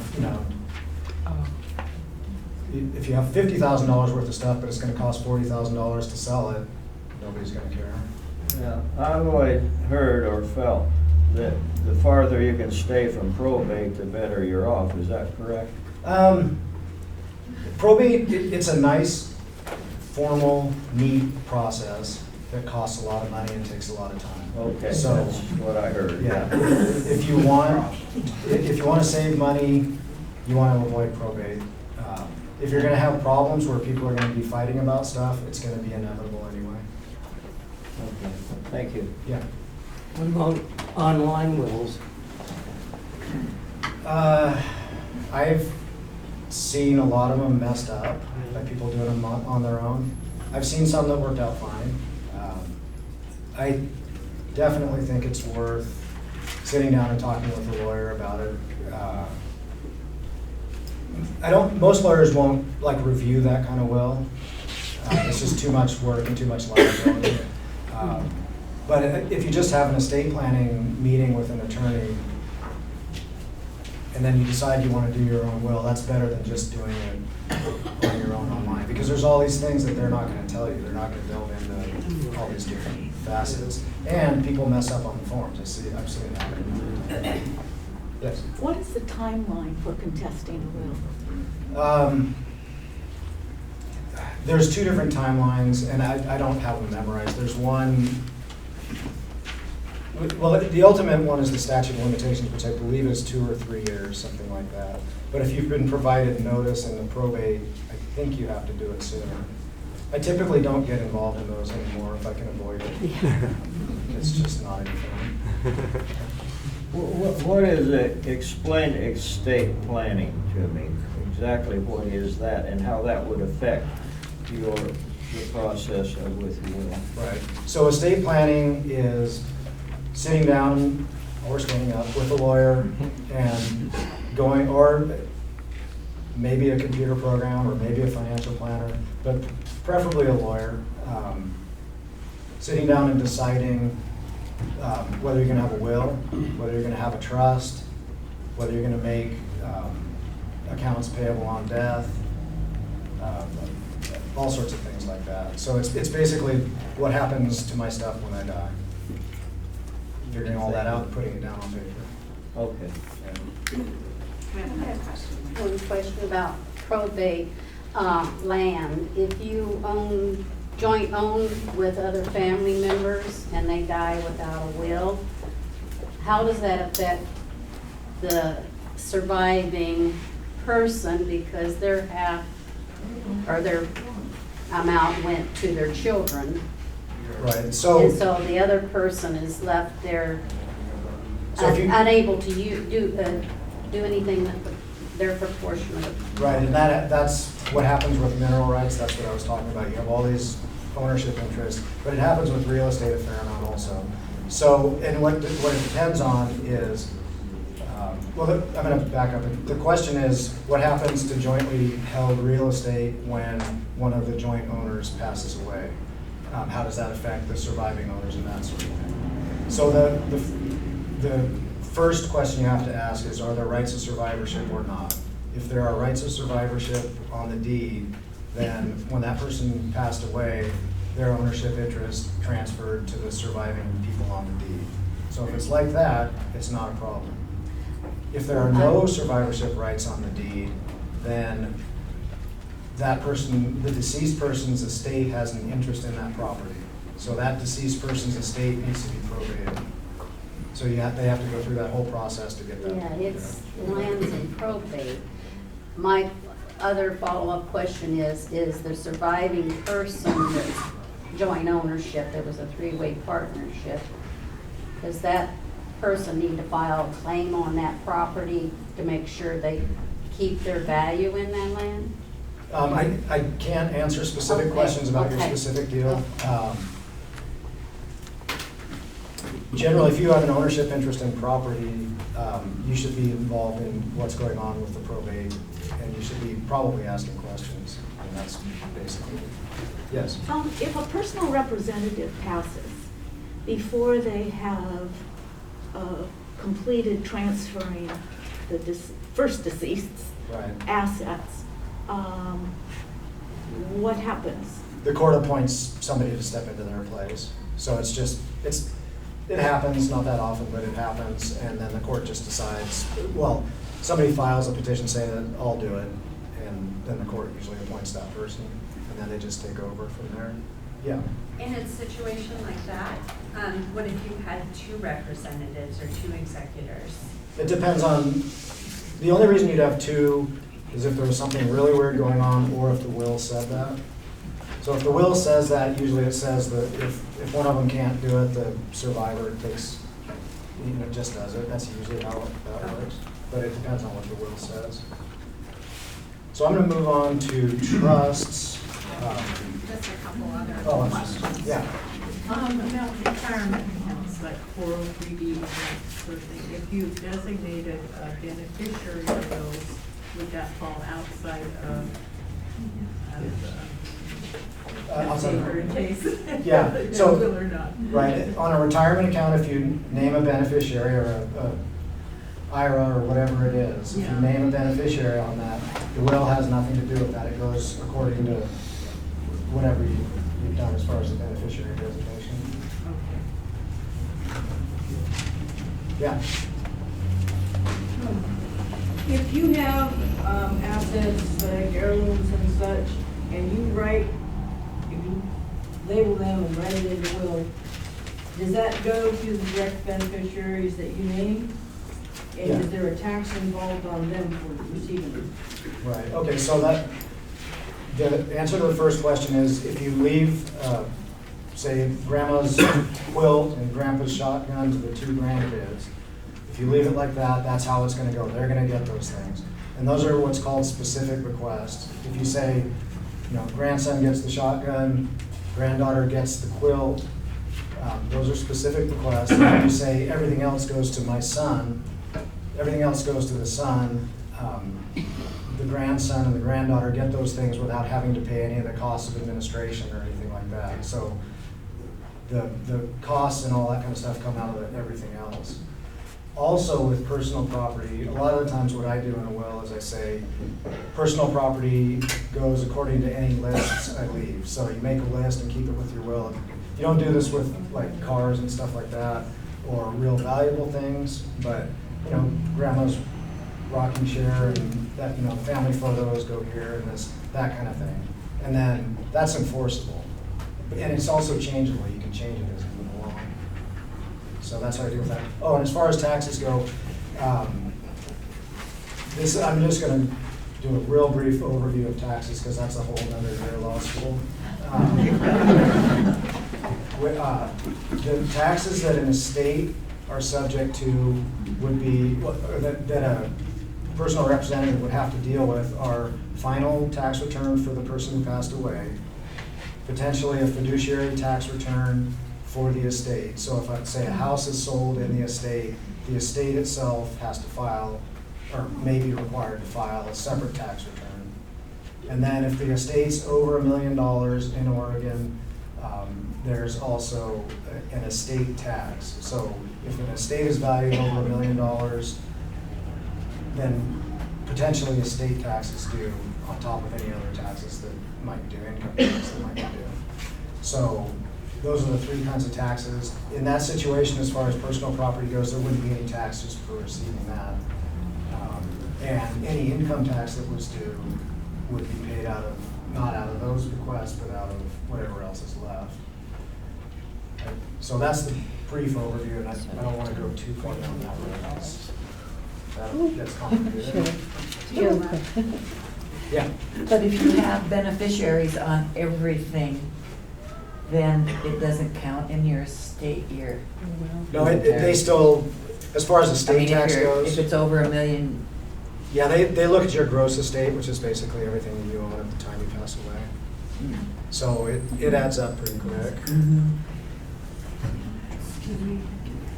if you have $50,000 worth of stuff, but it's going to cost $40,000 to sell it, nobody's going to care. Yeah, I've always heard or felt that the farther you can stay from probate, the better you're off. Is that correct? Probate, it's a nice, formal, neat process that costs a lot of money and takes a lot of time. Okay, so that's what I heard. Yeah, if you want to save money, you want to avoid probate. If you're going to have problems where people are going to be fighting about stuff, it's going to be inevitable anyway. Okay, thank you. Yeah. What about online wills? I've seen a lot of them messed up by people doing them on their own. I've seen some that worked out fine. I definitely think it's worth sitting down and talking with a lawyer about it. Most lawyers won't review that kind of will. It's just too much work and too much liability. But if you just have an estate planning meeting with an attorney and then you decide you want to do your own will, that's better than just doing it on your own online. Because there's all these things that they're not going to tell you. They're not going to delve into all these different facets. And people mess up on the forms. I've seen it happen. Yes? What is the timeline for contesting a will? There's two different timelines, and I don't have them memorized. There's one Well, the ultimate one is the statute of limitations, which I believe is 2 or 3 years, something like that. But if you've been provided notice in the probate, I think you have to do it sooner. I typically don't get involved in those anymore if I can avoid it. It's just not any fun. What is it? Explain estate planning to me. Exactly what is that and how that would affect your process with your will. Right. So estate planning is sitting down or standing up with a lawyer and going, or maybe a computer program or maybe a financial planner, but preferably a lawyer, sitting down and deciding whether you're going to have a will, whether you're going to have a trust, whether you're going to make accounts payable on death, all sorts of things like that. So it's basically what happens to my stuff when I die. Figuring all that out and putting it down on paper. Okay. One question about probate land. If you joint own with other family members and they die without a will, how does that affect the surviving person because their half or their amount went to their children? Right. So. And so the other person is left there So if you- unable to do anything with their proportion of. Right, and that's what happens with mineral rights. That's what I was talking about. You have all these ownership interests, but it happens with real estate a fair amount also. So, and what it depends on is, well, I'm going to back up. The question is, what happens to jointly held real estate when one of the joint owners passes away? How does that affect the surviving owners and that sort of thing? So the first question you have to ask is, are there rights of survivorship or not? If there are rights of survivorship on the deed, then when that person passed away, their ownership interest transferred to the surviving people on the deed. So if it's like that, it's not a problem. If there are no survivorship rights on the deed, then that person, the deceased person's estate has an interest in that property. So that deceased person's estate needs to be probated. So they have to go through that whole process to get that. Yeah, it's lands in probate. My other follow-up question is the surviving person that's joint ownership, there was a three-way partnership, does that person need to file a claim on that property to make sure they keep their value in that land? I can't answer specific questions about your specific deal. Generally, if you have an ownership interest in property, you should be involved in what's going on with the probate, and you should be probably asking questions, and that's basically it. Yes? If a personal representative passes before they have completed transferring the first deceased's assets, what happens? The court appoints somebody to step into their place. So it happens, not that often, but it happens, and then the court just decides, well, somebody files a petition saying that I'll do it, and then the court usually appoints that person, and then they just take over from there. Yeah. In a situation like that, what if you had two representatives or two executors? It depends on, the only reason you'd have two is if there was something really weird going on, or if the will said that. So if the will says that, usually it says that if one of them can't do it, the survivor takes, just does it. That's usually how that works. But it depends on what the will says. So I'm going to move on to trusts. Just a couple other questions. Yeah. About retirement accounts, like 403B, that sort of thing. If you designated a beneficiary of those, would that fall outside of Yeah. So, will or not. right, on a retirement account, if you name a beneficiary or a IRA or whatever it is, if you name a beneficiary on that, the will has nothing to do with that. It goes according to whatever you've done as far as the beneficiary designation. Okay. Yeah. If you have assets like heirlooms and such, and you label them and write it in the will, does that go to the direct beneficiaries that you name? And Yeah. is there a tax involved on them for receiving it? Right, okay, so the answer to the first question is, if you leave, say, grandma's quilt and grandpa's shotgun to the two grandkids, if you leave it like that, that's how it's gonna go. They're gonna get those things. And those are what's called specific bequests. If you say, grandson gets the shotgun, granddaughter gets the quilt, those are specific bequests. And if you say everything else goes to my son, everything else goes to the son, the grandson and the granddaughter get those things without having to pay any of the costs of administration or anything like that. So the costs and all that kind of stuff come out of everything else. Also with personal property, a lot of the times what I do in a will is I say, personal property goes according to any lists I leave. So you make a list and keep it with your will. You don't do this with like cars and stuff like that or real valuable things, but grandma's rocking chair and that, family photos go here and that kind of thing. And then that's enforceable. And it's also changeable. You can change it as you move along. So that's how I deal with that. Oh, and as far as taxes go, I'm just going to do a real brief overview of taxes because that's a whole other year of law school. The taxes that an estate are subject to would be, that a personal representative would have to deal with are final tax return for the person who passed away, potentially a fiduciary tax return for the estate. So if I say a house is sold in the estate itself has to file, or may be required to file a separate tax return. And then if the estate's over $1 million in Oregon, there's also an estate tax. So if an estate is valued over $1 million, then potentially estate tax is due on top of any other taxes that might be due, income tax that might be due. So those are the three kinds of taxes. In that situation, as far as personal property goes, there wouldn't be any taxes for receiving that. And any income tax that was due would be paid not out of those bequests, but out of whatever else is left. So that's the brief overview, and I don't want to go too far down that road. That gets complicated. Yeah. But if you have beneficiaries on everything, then it doesn't count in your estate year. No, they still, as far as estate tax goes. If it's over $1 million. Yeah, they look at your gross estate, which is basically everything that you own at the time you pass away. So it adds up pretty quick. Excuse me.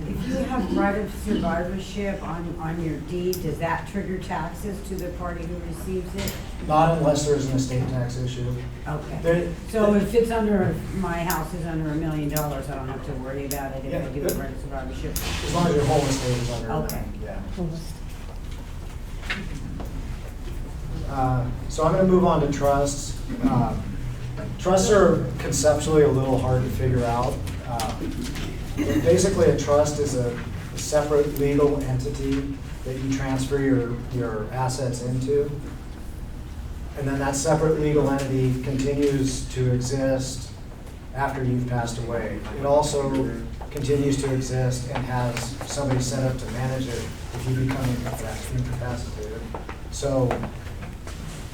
If you have right of survivorship on your deed, does that trigger taxes to the party who receives it? Not unless there's an estate tax issue. Okay. So if it's my house is under $1 million, I don't have to worry about it if I do a right of survivorship? As long as your whole estate is under $1 Okay. million, yeah. So I'm going to move on to trusts. Trusts are conceptually a little hard to figure out. Basically, a trust is a separate legal entity that you transfer your assets into. And then that separate legal entity continues to exist after you've passed away. It also continues to exist and has somebody set up to manage it if you become incapacitated. So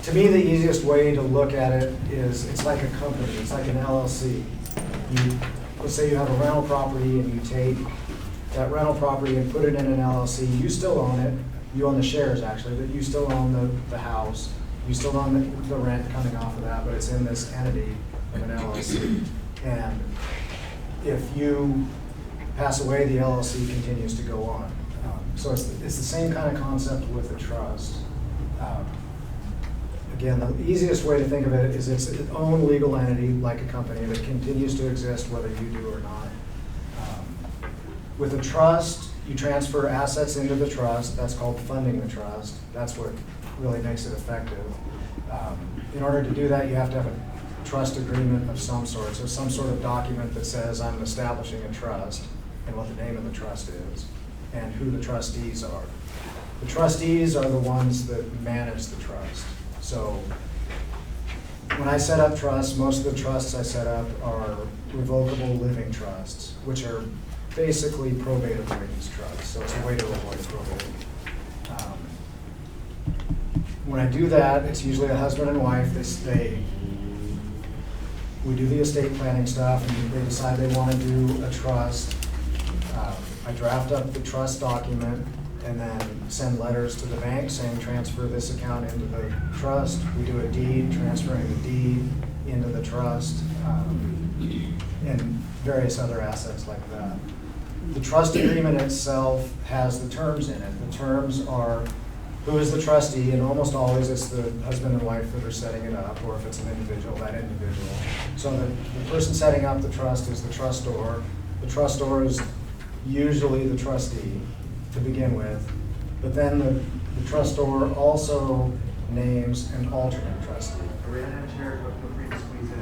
to me, the easiest way to look at it is it's like a company, it's like an LLC. Let's say you have a rental property and you take that rental property and put it in an LLC. You still own it. You own the shares actually, but you still own the house. You still own the rent coming off of that, but it's in this entity of an LLC. And if you pass away, the LLC continues to go on. So it's the same kind of concept with a trust. Again, the easiest way to think of it is it's its own legal entity, like a company, that continues to exist whether you do or not. With a trust, you transfer assets into the trust. That's called funding the trust. That's what really makes it effective. In order to do that, you have to have a trust agreement of some sort. So some sort of document that says I'm establishing a trust and what the name of the trust is and who the trustees are. The trustees are the ones that manage the trust. So when I set up trusts, most of the trusts I set up are revocable living trusts, which are basically probate avoidance trusts. So it's a way to avoid probate. When I do that, it's usually a husband and wife. We do the estate planning stuff, and they decide they want to do a trust. I draft up the trust document and then send letters to the bank saying transfer this account into the trust. We do a deed, transferring the deed into the trust, and various other assets like that. The trust agreement itself has the terms in it. The terms are who is the trustee, and almost always it's the husband and wife that are setting it up, or if it's an individual, that individual. So the person setting up the trust is the trustor. The trustor is usually the trustee to begin with, but then the trustor also names an alternate trustee.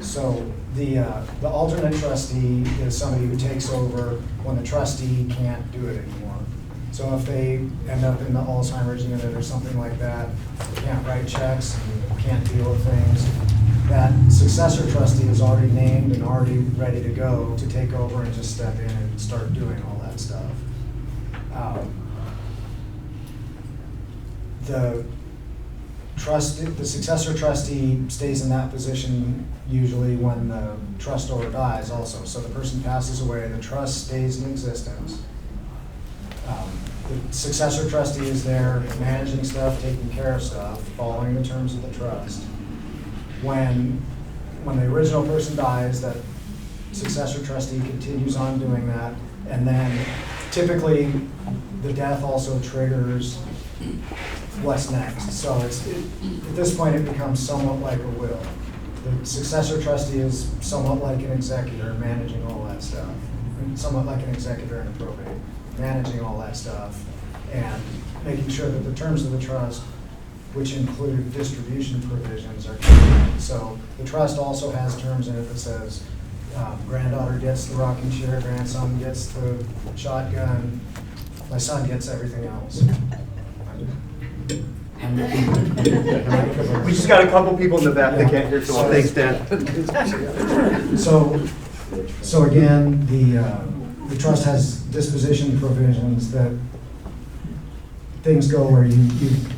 So the alternate trustee is somebody who takes over when the trustee can't do it anymore. So if they end up in the Alzheimer's unit or something like that, can't write checks, can't deal with things, that successor trustee is already named and already ready to go to take over and just step in and start doing all that stuff. The successor trustee stays in that position usually when the trustor dies also. So the person passes away, the trust stays in existence. The successor trustee is there managing stuff, taking care of stuff, following the terms of the trust. When the original person dies, that successor trustee continues on doing that, and then typically the death also triggers what's next. So at this point it becomes somewhat like a will. The successor trustee is somewhat like an executor managing all that stuff, and somewhat like an executor in a probate, managing all that stuff and making sure that the terms of the trust, which include distribution provisions, are kept. So the trust also has terms in it that says granddaughter gets the rocking chair, grandson gets the shotgun, my son gets everything else. We just got a couple people in the back that can't hear, so thanks, Dan. So again, the trust has disposition provisions that things go where you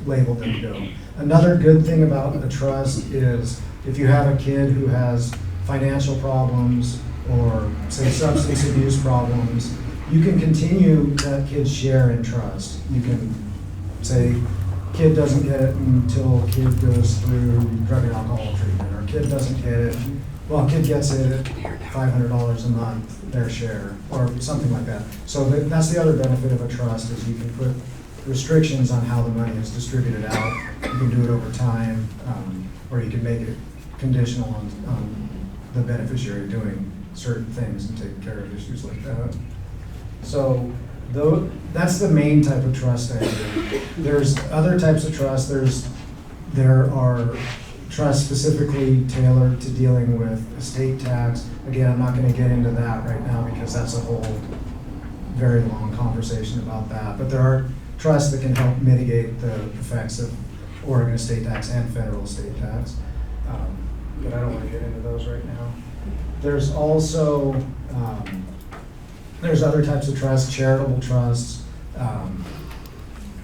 labeled them to go. Another good thing about a trust is if you have a kid who has financial problems or say substance abuse problems, you can continue that kid's share in trust. You can say kid doesn't get it until kid goes through drug and alcohol treatment, or kid doesn't get it, well, kid gets it at $500 a month, their share, or something like that. So that's the other benefit of a trust, is you can put restrictions on how the money is distributed out. You can do it over time, or you can make it conditional on the beneficiary doing certain things and taking care of issues like that. So that's the main type of trust I do. There's other types of trust. There are trusts specifically tailored to dealing with estate tax. Again, I'm not going to get into that right now because that's a whole very long conversation about that. But there are trusts that can help mitigate the effects of Oregon estate tax and federal estate tax. But I don't want to get into those right now. There's also there's other types of trusts, charitable trusts,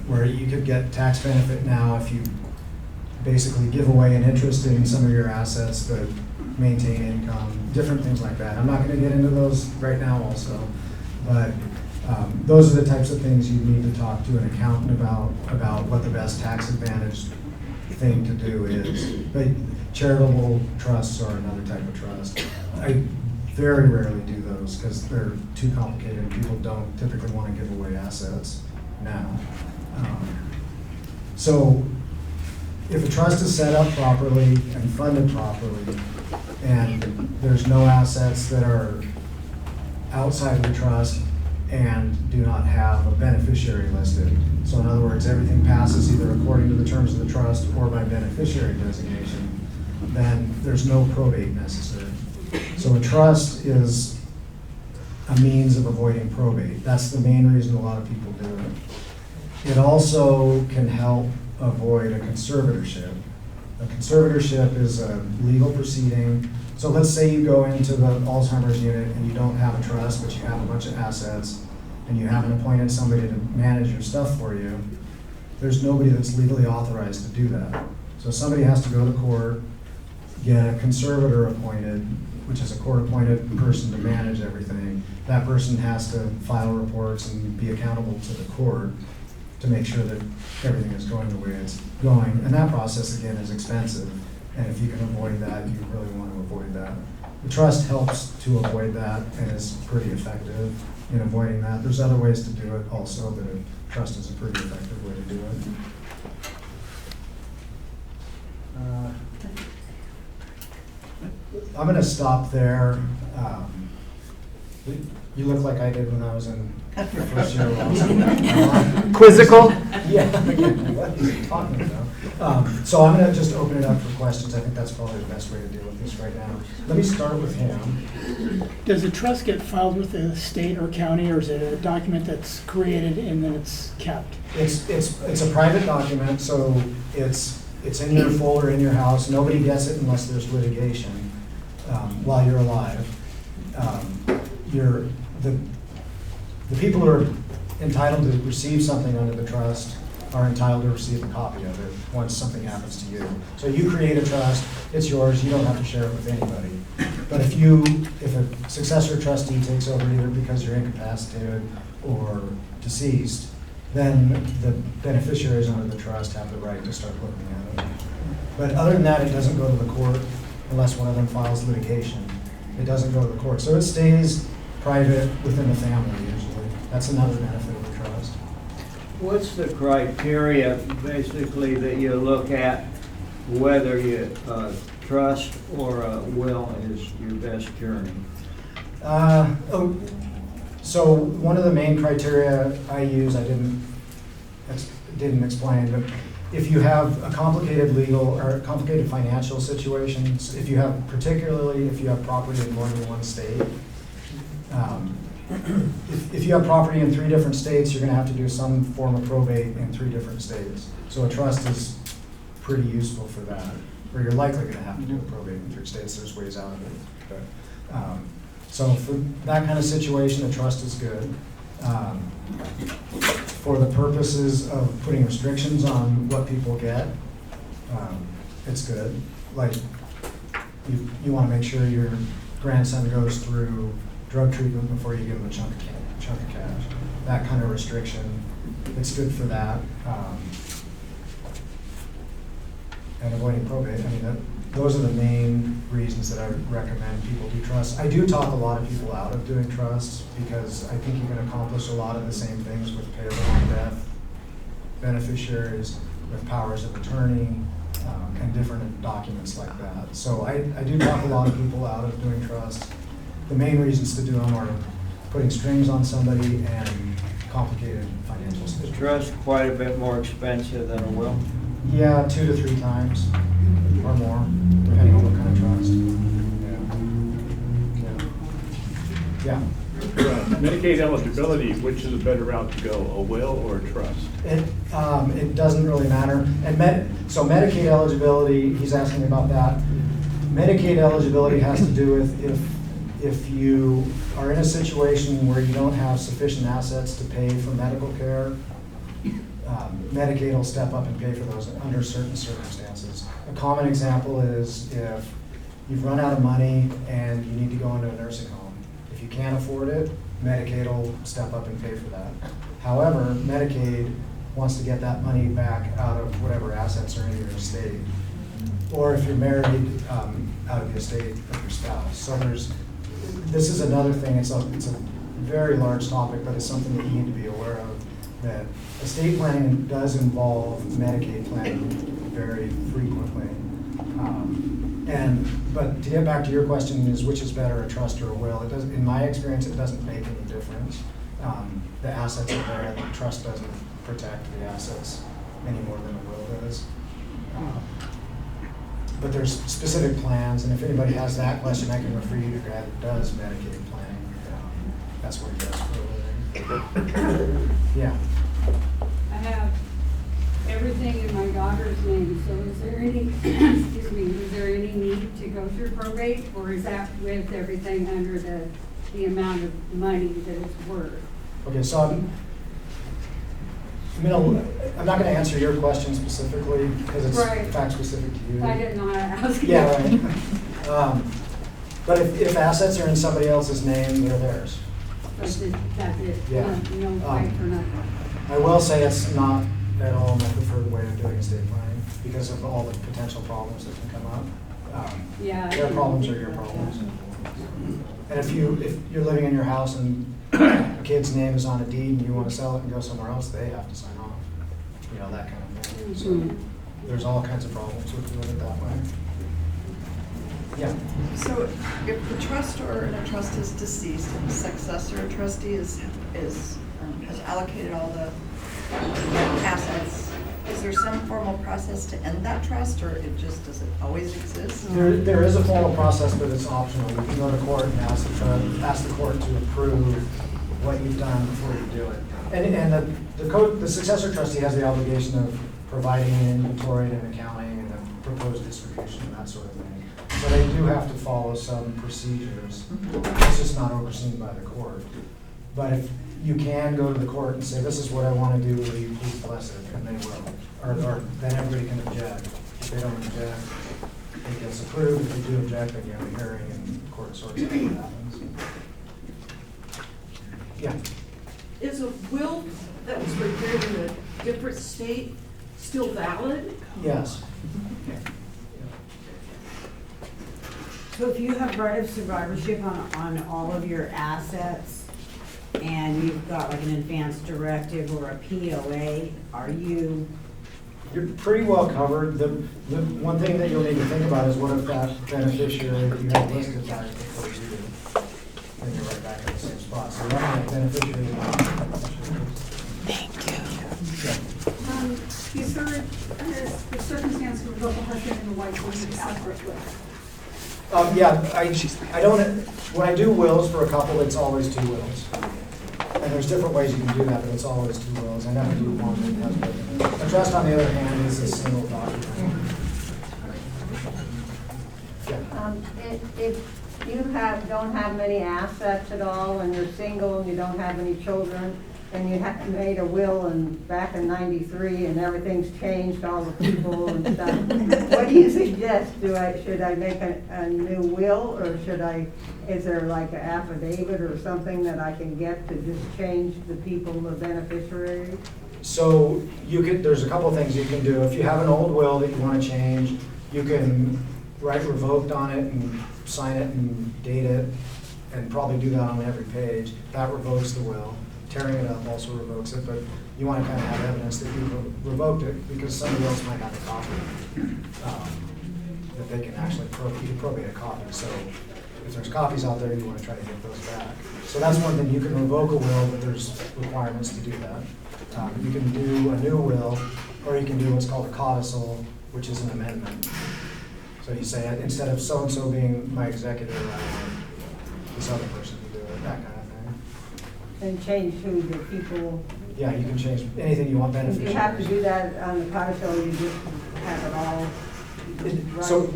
where you could get tax benefit now if you basically give away an interest in some of your assets to maintain income, different things like that. I'm not going to get into those right now also, but those are the types of things you need to talk to an accountant about what the best tax advantage thing to do is. But charitable trusts are another type of trust. I very rarely do those because they're too complicated and people don't typically want to give away assets now. So if a trust is set up properly and funded properly and there's no assets that are outside of the trust and do not have a beneficiary listed, so in other words, everything passes either according to the terms of the trust or by beneficiary designation, then there's no probate necessary. So a trust is a means of avoiding probate. That's the main reason a lot of people do it. It also can help avoid a conservatorship. A A conservatorship is a legal proceeding. So let's say you go into the Alzheimer's unit and you don't have a trust, but you have a bunch of assets, and you haven't appointed somebody to manage your stuff for you. There's nobody that's legally authorized to do that. So somebody has to go to court, get a conservator appointed, which is a court-appointed person to manage everything. That person has to file reports and be accountable to the court to make sure that everything is going the way it's going. And that process, again, is expensive. And if you can avoid that, you really want to avoid that. The trust helps to avoid that and is pretty effective in avoiding that. There's other ways to do it also, but a trust is a pretty effective way to do it. I'm going to stop there. You look like I did when I was in first year law school. Quizzical? Yeah, what is he talking about? So I'm going to just open it up for questions. I think that's probably the best way to deal with this right now. Let me start with him. Does a trust get filed with the state or county, or is it a document that's created and then it's kept? It's a private document, so it's in your folder in your house. Nobody gets it unless there's litigation while you're alive. The people who are entitled to receive something under the trust are entitled to receive a copy of it once something happens to you. So you create a trust, it's yours, you don't have to share it with anybody. But if a successor trustee takes over either because you're incapacitated or deceased, then the beneficiaries under the trust have the right to start looking at it. But other than that, it doesn't go to the court unless one of them files litigation. It doesn't go to the court. So it stays private within the family usually. That's another benefit of the trust. What's the criteria, basically, that you look at whether you trust or a will is your best journey? So one of the main criteria I use, I didn't explain, but if you have a complicated legal or complicated financial situations, if you have property in more than one state, if you have property in 3 different states, you're going to have to do some form of probate in 3 different states. So a trust is pretty useful for that, or you're likely going to have to do a probate in 3 states. There's ways out of it. But, so for that kind of situation, a trust is good. For the purposes of putting restrictions on what people get, it's good. Like, you want to make sure your grandson goes through drug treatment before you give him a chunk of cash. That kind of restriction, it's good for that. And avoiding probate, I mean, those are the main reasons that I would recommend people do trusts. I do talk a lot of people out of doing trusts because I think you can accomplish a lot of the same things with payable on death beneficiaries, with powers of attorney, and different documents like that. So I do talk a lot of people out of doing trusts. The main reasons to do them are putting strings on somebody and complicated financial Is situations. the trust quite a bit more expensive than a will? Yeah, 2 to 3 times or more, depending on what kind of trust. Yeah. Medicaid eligibility, which is a better route to go, a will or a trust? It doesn't really matter. And so Medicaid eligibility, he's asking about that. Medicaid eligibility has to do with if you are in a situation where you don't have sufficient assets to pay for medical care, Medicaid will step up and pay for those under certain circumstances. A common example is if you've run out of money and you need to go into a nursing home. If you can't afford it, Medicaid will step up and pay for that. However, Medicaid wants to get that money back out of whatever assets are in your estate. Or if you're married, out of the estate of your spouse. So this is another thing, it's a very large topic, but it's something that you need to be aware of, that estate planning does involve Medicaid planning very frequently. But to get back to your question is which is better, a trust or a will? It doesn't, in my experience, it doesn't make any difference. The assets are there, and the trust doesn't protect the assets any more than a will does. But there's specific plans, and if anybody has that question, I can refer you to a guy that does Medicaid planning. That's what he does for a living. Yeah. I have, every everything in my daughter's name, so is there any, excuse me, is there any need to go through probate? Or is that with everything under the amount of money that it's worth? Okay, so I'm not gonna answer your question specifically, because it's Right. fact specific to you. I didn't know how to ask you. Yeah, right. But if assets are in somebody else's name, they're theirs. That's it, Yeah. no fight for nothing. I will say it's not at all my preferred way of doing estate planning, because of all the potential problems that can come up. Yeah. Their problems are your problems. And if you're living in your house and a kid's name is on a deed and you want to sell it and go somewhere else, they have to sign off. You know, that kind of thing. So there's all kinds of problems with doing it that way. Yeah. So if the trustor in a trust is deceased and the successor trustee has allocated all the assets, is there some formal process to end that trust, or does it always exist? There is a formal process, but it's optional. You can go to court and ask the court to approve what you've done before you do it. And the successor trustee has the obligation of providing an inventory and accounting and a proposed distribution and that sort of thing. So they do have to follow some procedures. It's just not overseen by the court. But if you can go to the court and say, this is what I want to do, will you please bless it? And they will. Or then everybody can object. If they don't object, it gets approved. If they do object, then you have a hearing and the court sorts out what happens. Yeah. Is a will that was prepared in a different state still valid? Yes. So if you have right of survivorship on all of your assets and you've got like an advance directive or a POA, You're pretty well covered. The one thing that you'll need to think about is what if that beneficiary that you have listed dies before you do? Then you're right back in the same spot. So you have a beneficiary. Thank you. Is there the circumstance where both the husband and the wife live separately? Yeah, I don't, when I do wills for a couple, it's always two wills. And there's different ways you can do that, but it's always two wills. I never do one that has both in it. A trust, on the other hand, is a single document. If you don't have many assets at all and you're single and you don't have any children, and you made a will back in '93 and everything's changed, all the people and stuff, what do you suggest? Should I make a new will, or is there like an affidavit or something that I can get to just change the people, the beneficiaries? So there's a couple of things you can do. If you have an old will that you want to change, you can write revoked on it and sign it and date it, and probably do that on every page. That revokes the will. Tearing it up also revokes it, but you want to kind of have evidence that you revoked it, because somebody else might have a copy that they can actually you can probate a copy. So if there's copies out there, you want to try to get those back. So that's one thing. You can revoke a will, but there's requirements to do that. You can do a new will, or you can do what's called a codicil, which is an amendment. So you say, instead of so-and-so being my executor, I want this other person to do it, that kind of thing. And change who the people. Yeah, you can change anything you want beneficiaries. If you have to do that on the codicil, you just have it all So,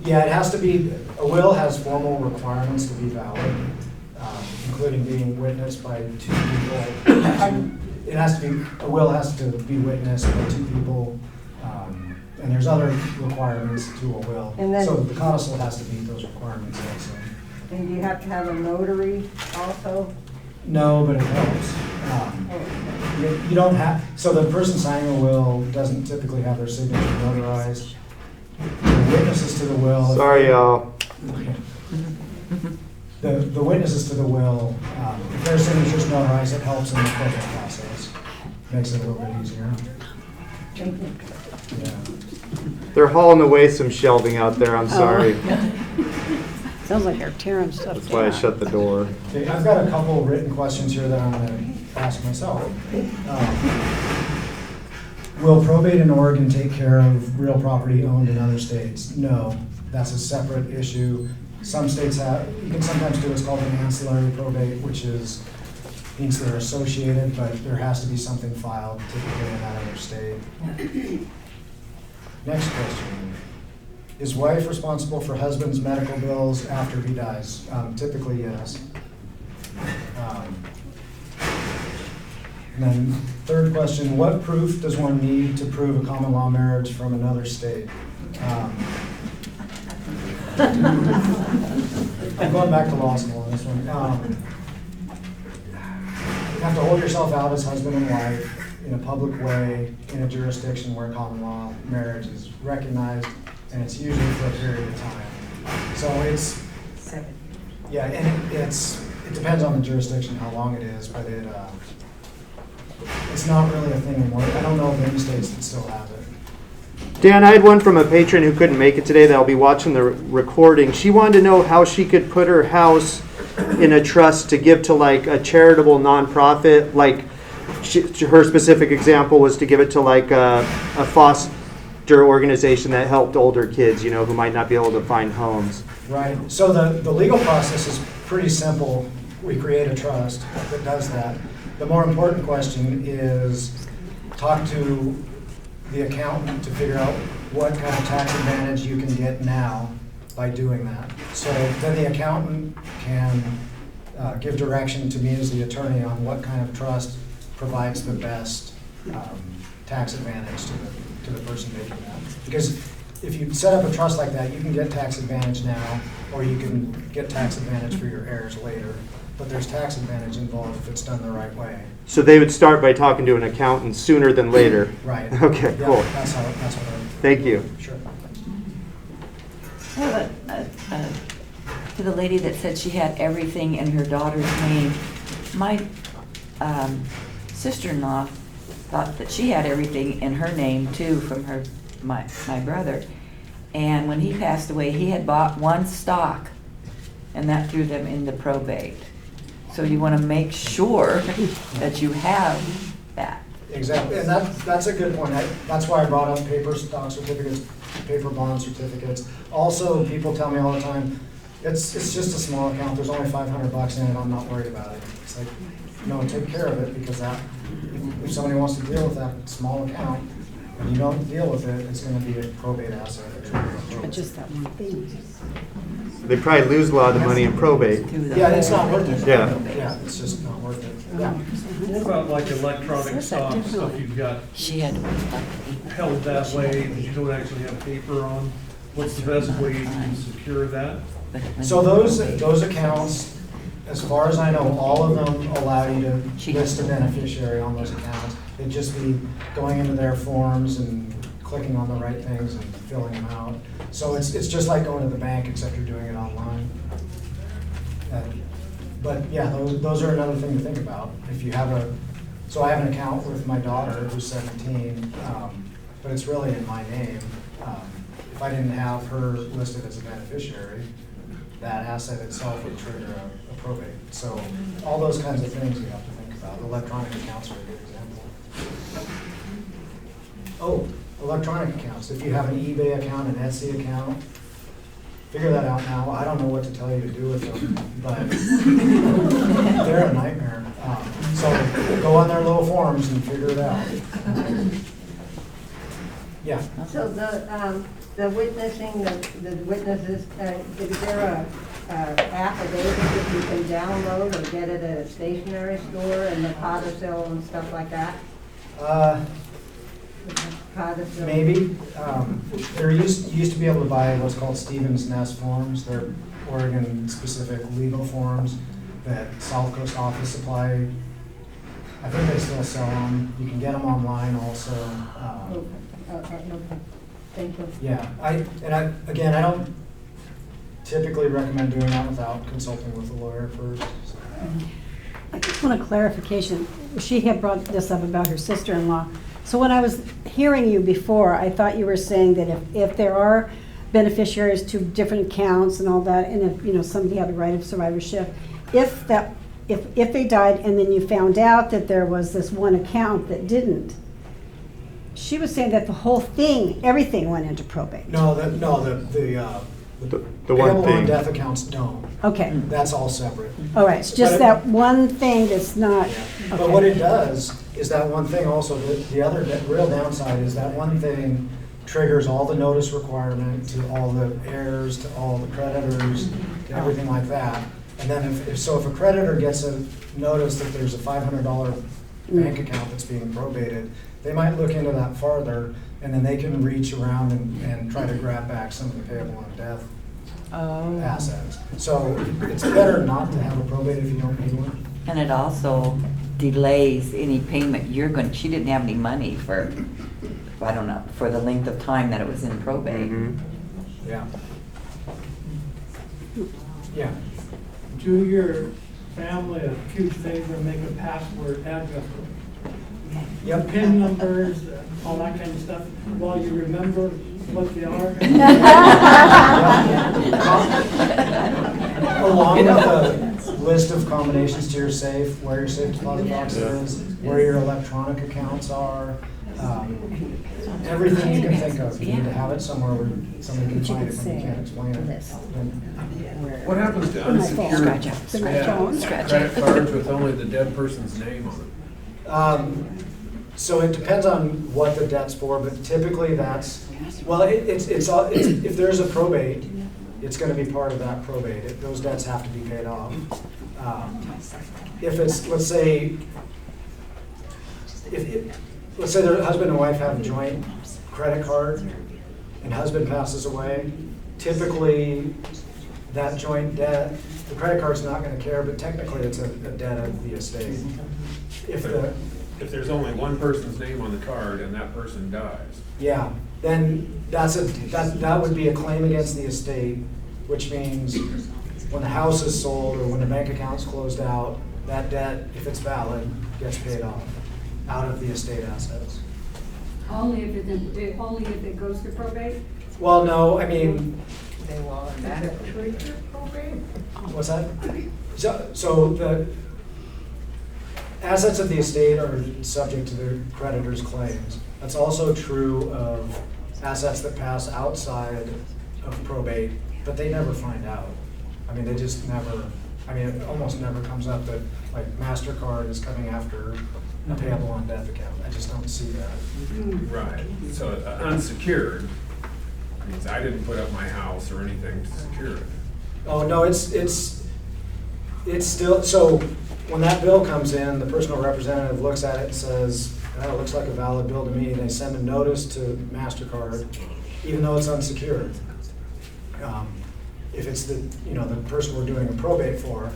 yeah, it has to be, a will has formal requirements to be valid, including being witnessed by two people. It has to be, a will has to be witnessed by two people, and there's other requirements to a will. So the codicil has to meet those requirements also. And do you have to have a notary also? No, but it helps. You don't have, so the person signing a will doesn't typically have their signature notarized. The witnesses to the will. Sorry, y'all. The witnesses to the will, if their signature's notarized, it helps in the probate process. Makes it a little bit easier. Thank you. Yeah. They're hauling away some shelving out there, I'm sorry. Sounds like they're tearing stuff down. That's why I shut the door. Okay, I've got a couple written questions here that I'm going to ask myself. Will probate in Oregon take care of real property owned in other states? No, that's a separate issue. Some states have, you can sometimes do what's called an ancillary probate, which is means they're associated, but there has to be something filed typically in that other state. Next question. Is wife responsible for husband's medical bills after he dies? Typically, yes. And then third question, what proof does one need to prove a common law marriage from another state? I'm going back to law school on this one. You have to hold yourself out as husband and wife in a public way in a jurisdiction where common law marriage is recognized, and it's usually for a period of time. So it's 7 years. Yeah, and it depends on the jurisdiction how long it is, but it's not really a thing anymore. I don't know of any states that still have it. Dan, I had one from a patron who couldn't make it today that'll be watching the recording. She wanted to know how she could put her house in a trust to give to like a charitable nonprofit. Like her specific example was to give it to like a foster organization that helped older kids, you know, who might not be able to find homes. Right. So the legal process is pretty simple. We create a trust that does that. The more important question is talk to the accountant to figure out what kind of tax advantage you can get now by doing that. So then the accountant can give direction to me as the attorney on what kind of trust provides the best tax advantage to the person making that. Because if you set up a trust like that, you can get tax advantage now, or you can get tax advantage for your heirs later. But there's tax advantage involved if it's done the right way. So they would start by talking to an accountant sooner than later. Right. Okay, Yeah, cool. That's what Thank you. Sure. I have to the lady that said she had everything in her daughter's name. My sister-in-law thought that she had everything in her name too from my brother. And when he passed away, he had bought one stock, and that threw them into probate. So you want to make sure that you have that. Exactly, and that's a good point. That's why I brought up paper stock certificates, paper bond certificates. Also, people tell me all the time, it's just a small account. There's only $500 in it. I'm not worried about it. It's like, no, take care of it, because that if somebody wants to deal with that small account and you don't deal with it, it's going to be a probate asset. But just that one thing. They probably lose a lot of the money in probate. Yeah, it's not worth it. Yeah. Yeah, it's just not worth it. Yeah. What about like electronic stuff you've got held that way that you don't actually have paper on? What's the best way to secure that? So those accounts, as far as I know, all of them allow you to list a beneficiary on those accounts. It'd just be going into their forms and clicking on the right things and filling them out. So it's just like going to the bank, except you're doing it online. But yeah, those are another thing to think about. If you have so I have an account with my daughter who's 17, but it's really in my name. If I didn't have her listed as a beneficiary, that asset itself would trigger a probate. So all those kinds of things you have to think about. Electronic accounts are a good example. Oh, electronic accounts. If you have an eBay account, an Etsy account, figure that out now. I don't know what to tell you to do with them, but they're a nightmare. So go on their little forums and figure it out. Yeah. So the witnessing, the witnesses, is there a affidavit that you can download or get it at a stationery store and the codicil and stuff like that? Codicil. Maybe. There used to be able to buy what's called Stevens Nest forms. They're Oregon-specific legal forms that South Coast Office supply. I think they still sell them. You can get them online also. Okay. Thank you. Yeah, I don't typically recommend doing that without consulting with a lawyer first. So. I just want a clarification. She had brought this up about her sister-in-law. So when I was hearing you before, I thought you were saying that if there are beneficiaries to different accounts and all that, and if somebody had a right of survivorship, if they died and then you found out that there was this one account that didn't, she was saying that the whole thing, everything went into probate. No, The one Payable on thing. death accounts don't. Okay, That's all separate. all right, it's just But it- that one thing that's not, But what okay. it does is that one thing also, the other real downside is that one thing triggers all the notice requirement to all the heirs, to all the creditors, to everything like that. And then if a creditor gets a notice that there's a $500 bank account that's being probated, they might look into that farther, and then they can reach around and try to grab back some of the payable on death assets. So it's better not to have a probate if you don't need one. And it also delays any payment she didn't have any money for, I don't know, for the length of time that it was in probate. Yeah. Yeah. Do your family a huge favor and make a password address book. Yep. PIN numbers, all that kind of stuff, while you remember what they are. Along with a list of combinations to your safe, where your safe deposit box is, where your electronic accounts are, everything you can think of. You need to have it somewhere where somebody can find it when you can't explain it. What happens to unsecured credit cards with only the dead person's name on it? So it depends on what the debt's for, but typically that's, well, it's if there's a probate, it's going to be part of that probate. Those debts have to be paid off. If it's, let's say their husband and wife have a joint credit card and husband passes away, typically that joint debt, the credit card's not going to care, but technically it's a debt of the estate. If there's only one person's name on the card and that person dies. Yeah, then that would be a claim against the estate, which means when the house is sold or when the bank account's closed out, that debt, if it's valid, gets paid off out of the estate assets. Only if it goes to probate? Well, no, I mean, They will automatically trigger probate? what's that? So the assets of the estate are subject to the creditor's claims. That's also true of assets that pass outside of probate, but they never find out. I mean, they just never, it almost never comes up that, like, MasterCard is coming after a payable on death account. I just don't see that. Right, so unsecured means I didn't put up my house or anything to secure it. Oh, no, it's still, so when that bill comes in, the personal representative looks at it and says, oh, it looks like a valid bill to me. They send a notice to MasterCard, even though it's unsecured. If it's the person we're doing a probate for,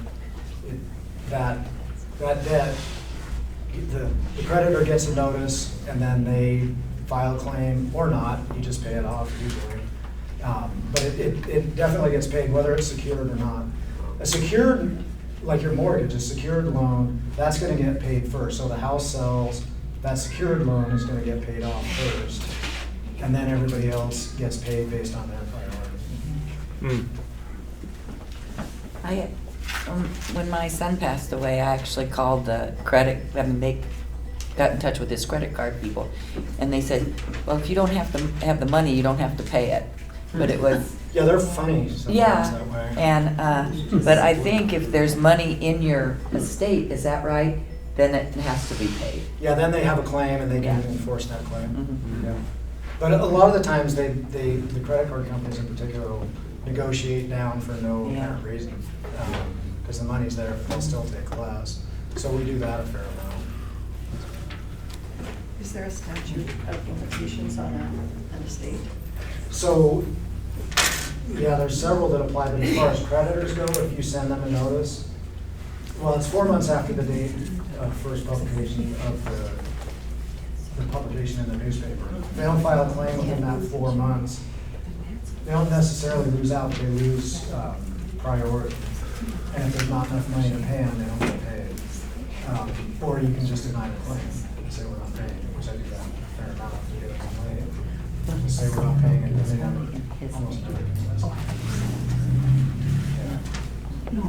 that debt, the creditor gets a notice and then they file a claim or not, you just pay it off usually. But it definitely gets paid whether it's secured or not. A secured, like your mortgage, a secured loan, that's going to get paid first. So the house sells, that secured loan is going to get paid off first. And then everybody else gets paid based on their priority. When my son passed away, I actually called the they got in touch with his credit card people, and they said, well, if you don't have to have the money, you don't have to pay it. But it was... Yeah, they're funny sometimes that way. And, but I think if there's money in your estate, is that right? Then it has to be paid. Yeah, then they have a claim and they can enforce that claim. Mm-hmm. Yeah. But a lot of the times, the credit card companies in particular will negotiate down for no apparent reason. Because the money's there, but they'll still take less. So we do that a fair amount. Is there a statute of limitations on an estate? So, yeah, there's several that apply, but as far as creditors go, if you send them a notice, well, it's 4 months after the date of first publication of the publication in the newspaper. If they don't file a claim within that 4 months, they don't necessarily lose out, they lose priority. And if there's not enough money to pay them, they don't get paid. Or you can just deny the claim and say we're not paying it, which I do that a fair amount to get them money. Just say we're not paying it, and they never, almost never get less. No.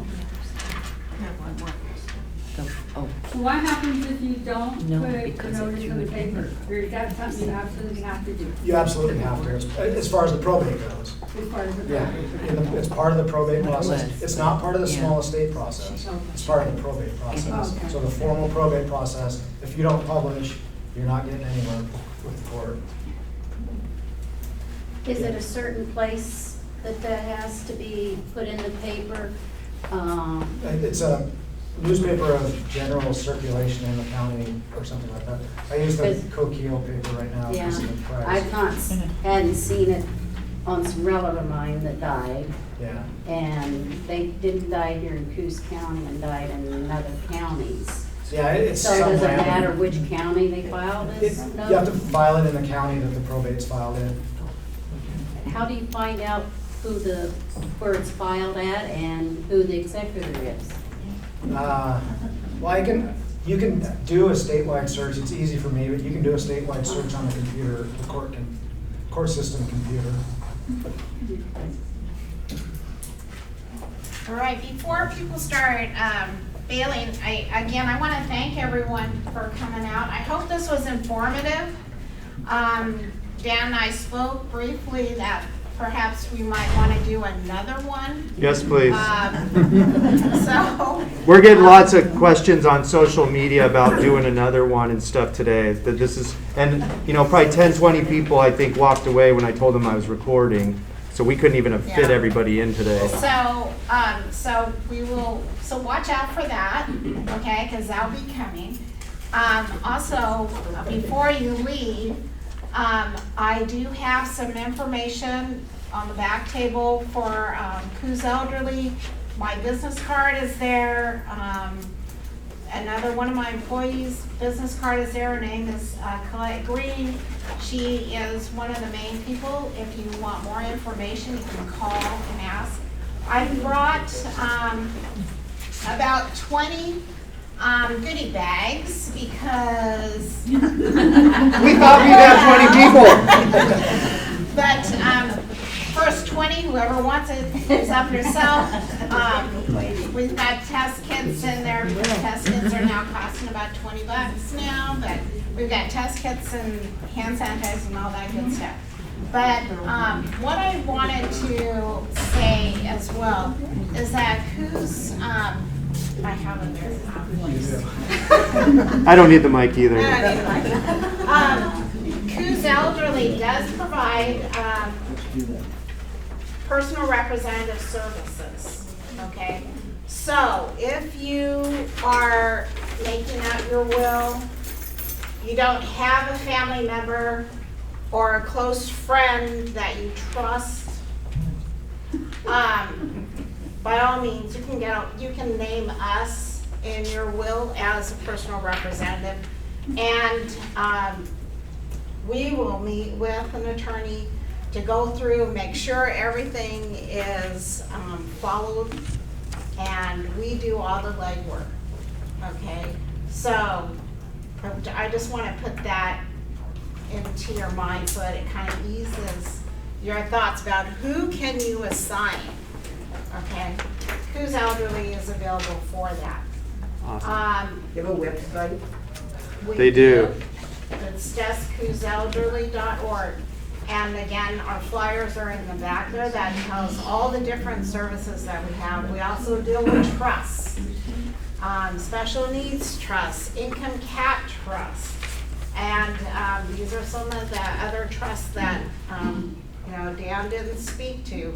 Oh. So what happens if you don't put the because notice you in the would paper? Or is that something you absolutely have to do? You absolutely have to, as far as the probate goes. as far as the Yeah, it's part of the probate process. It's not part of the small estate process. It's part of the probate process. Okay. So the formal probate process, if you don't publish, you're not getting anywhere with the court. Is it a certain place that has to be put in the paper? It's a newspaper of general circulation in the county or something like that. I use the Coquille paper right now Yeah, because of the price. I've hadn't seen it on some relative of mine that died. Yeah. And they didn't die here in Coos County and died in other counties. Yeah, it's So does it random. matter which county they filed this? You have to file it in the county that the probate's filed in. How do you find out where it's filed at and who the executor is? Well, you can do a statewide search. It's easy for me, but you can do a statewide search on the computer, the court system computer. All right, before people start bailing, I want to thank everyone for coming out. I hope this was informative. Dan and I spoke briefly that perhaps we might want to do another one. Yes, please. So We're getting lots of questions on social media about doing another one and stuff today. That this is, and probably 10, 20 people I think walked away when I told them I was recording. So we couldn't even have fit everybody in today. So watch out for that, okay? Because that'll be coming. Also, before you leave, I do have some information on the back table for Coos Elderly. My business card is there. Another one of my employees' business card is there. Her name is Colette Green. She is one of the main people. If you want more information, you can call and ask. I brought about 20 goodie bags because We thought we'd have 20 people. But first 20, whoever wants it, is up yourself. We've got test kits in there. The test kits are now costing about $20 now, but we've got test kits and hand sanitizer and all that good stuff. But what I wanted to say as well is that Coos, I have it there. I don't need the mic either. Coos Elderly does provide personal representative services, okay? So if you are making out your will, you don't have a family member or a close friend that you trust, by all means, you can name us in your will as a personal representative, and we will meet with an attorney to go through, make sure everything is followed, and we do all the legwork, okay? So I just want to put that into your mind so that it kind of eases your thoughts about who can you assign, okay? Coos Elderly is available for that. Awesome. You have a website? They do. It's just cooselderly.org. And again, our flyers are in the back there that tells all the different services that we have. We also deal with trusts, special needs trusts, income cap trusts. And these are some of the other trusts that Dan didn't speak to,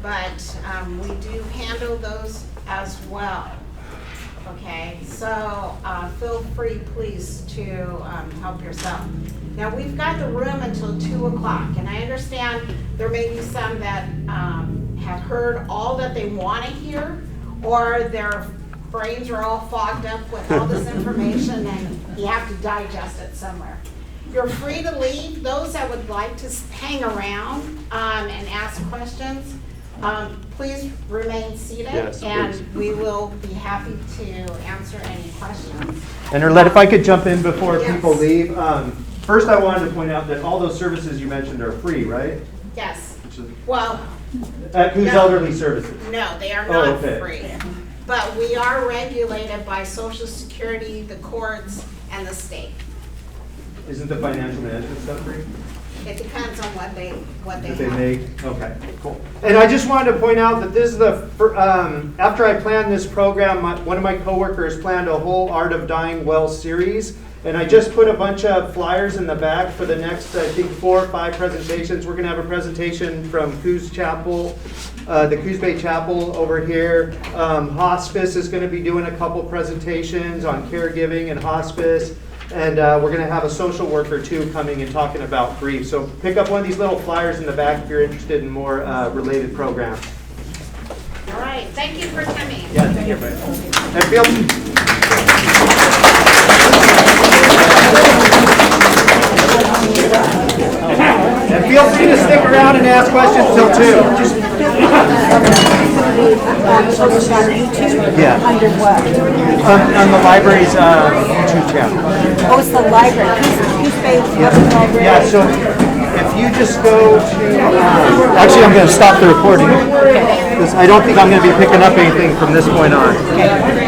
but we do handle those as well. Okay, so feel free, please, to help yourself. Now, we've got the room until 2 o'clock, and I understand there may be some that have heard all that they want to hear, or their brains are all fogged up with all this information and you have to digest it somewhere. You're free to leave. Those that would like to hang around and ask questions, please remain seated, Yes, and please. we will be happy to answer any questions. And Arlette, if I could jump in before Yes. people leave. First, I wanted to point out that all those services you mentioned are free, right? Yes. Well, At Coos No. Elderly Services. no, they are Oh, not okay. free. But we are regulated by Social Security, the courts, and the state. Isn't the financial management stuff free? It depends on what they That they have. make, okay, cool. And I just wanted to point out that this is after I planned this program, one of my coworkers planned a whole Art of Dying Well series. And I just put a bunch of flyers in the back for the next, I think, 4 or 5 presentations. We're gonna have a presentation from Coos Chapel, the Coos Bay Chapel over here. Hospice is gonna be doing a couple presentations on caregiving and hospice. And we're gonna have a social worker too coming and talking about grief. So pick up one of these little flyers in the back if you're interested in more related programs. All right, thank you for coming. Yeah, thank you. And feel free to stick around and ask questions till 2. Yeah. Under what? On the library's YouTube channel. Oh, it's the library. Coos Bay Public Library. Yeah, so if you just go to, actually I'm going to stop the recording because I don't think I'm going to be picking up anything from this point on. Okay.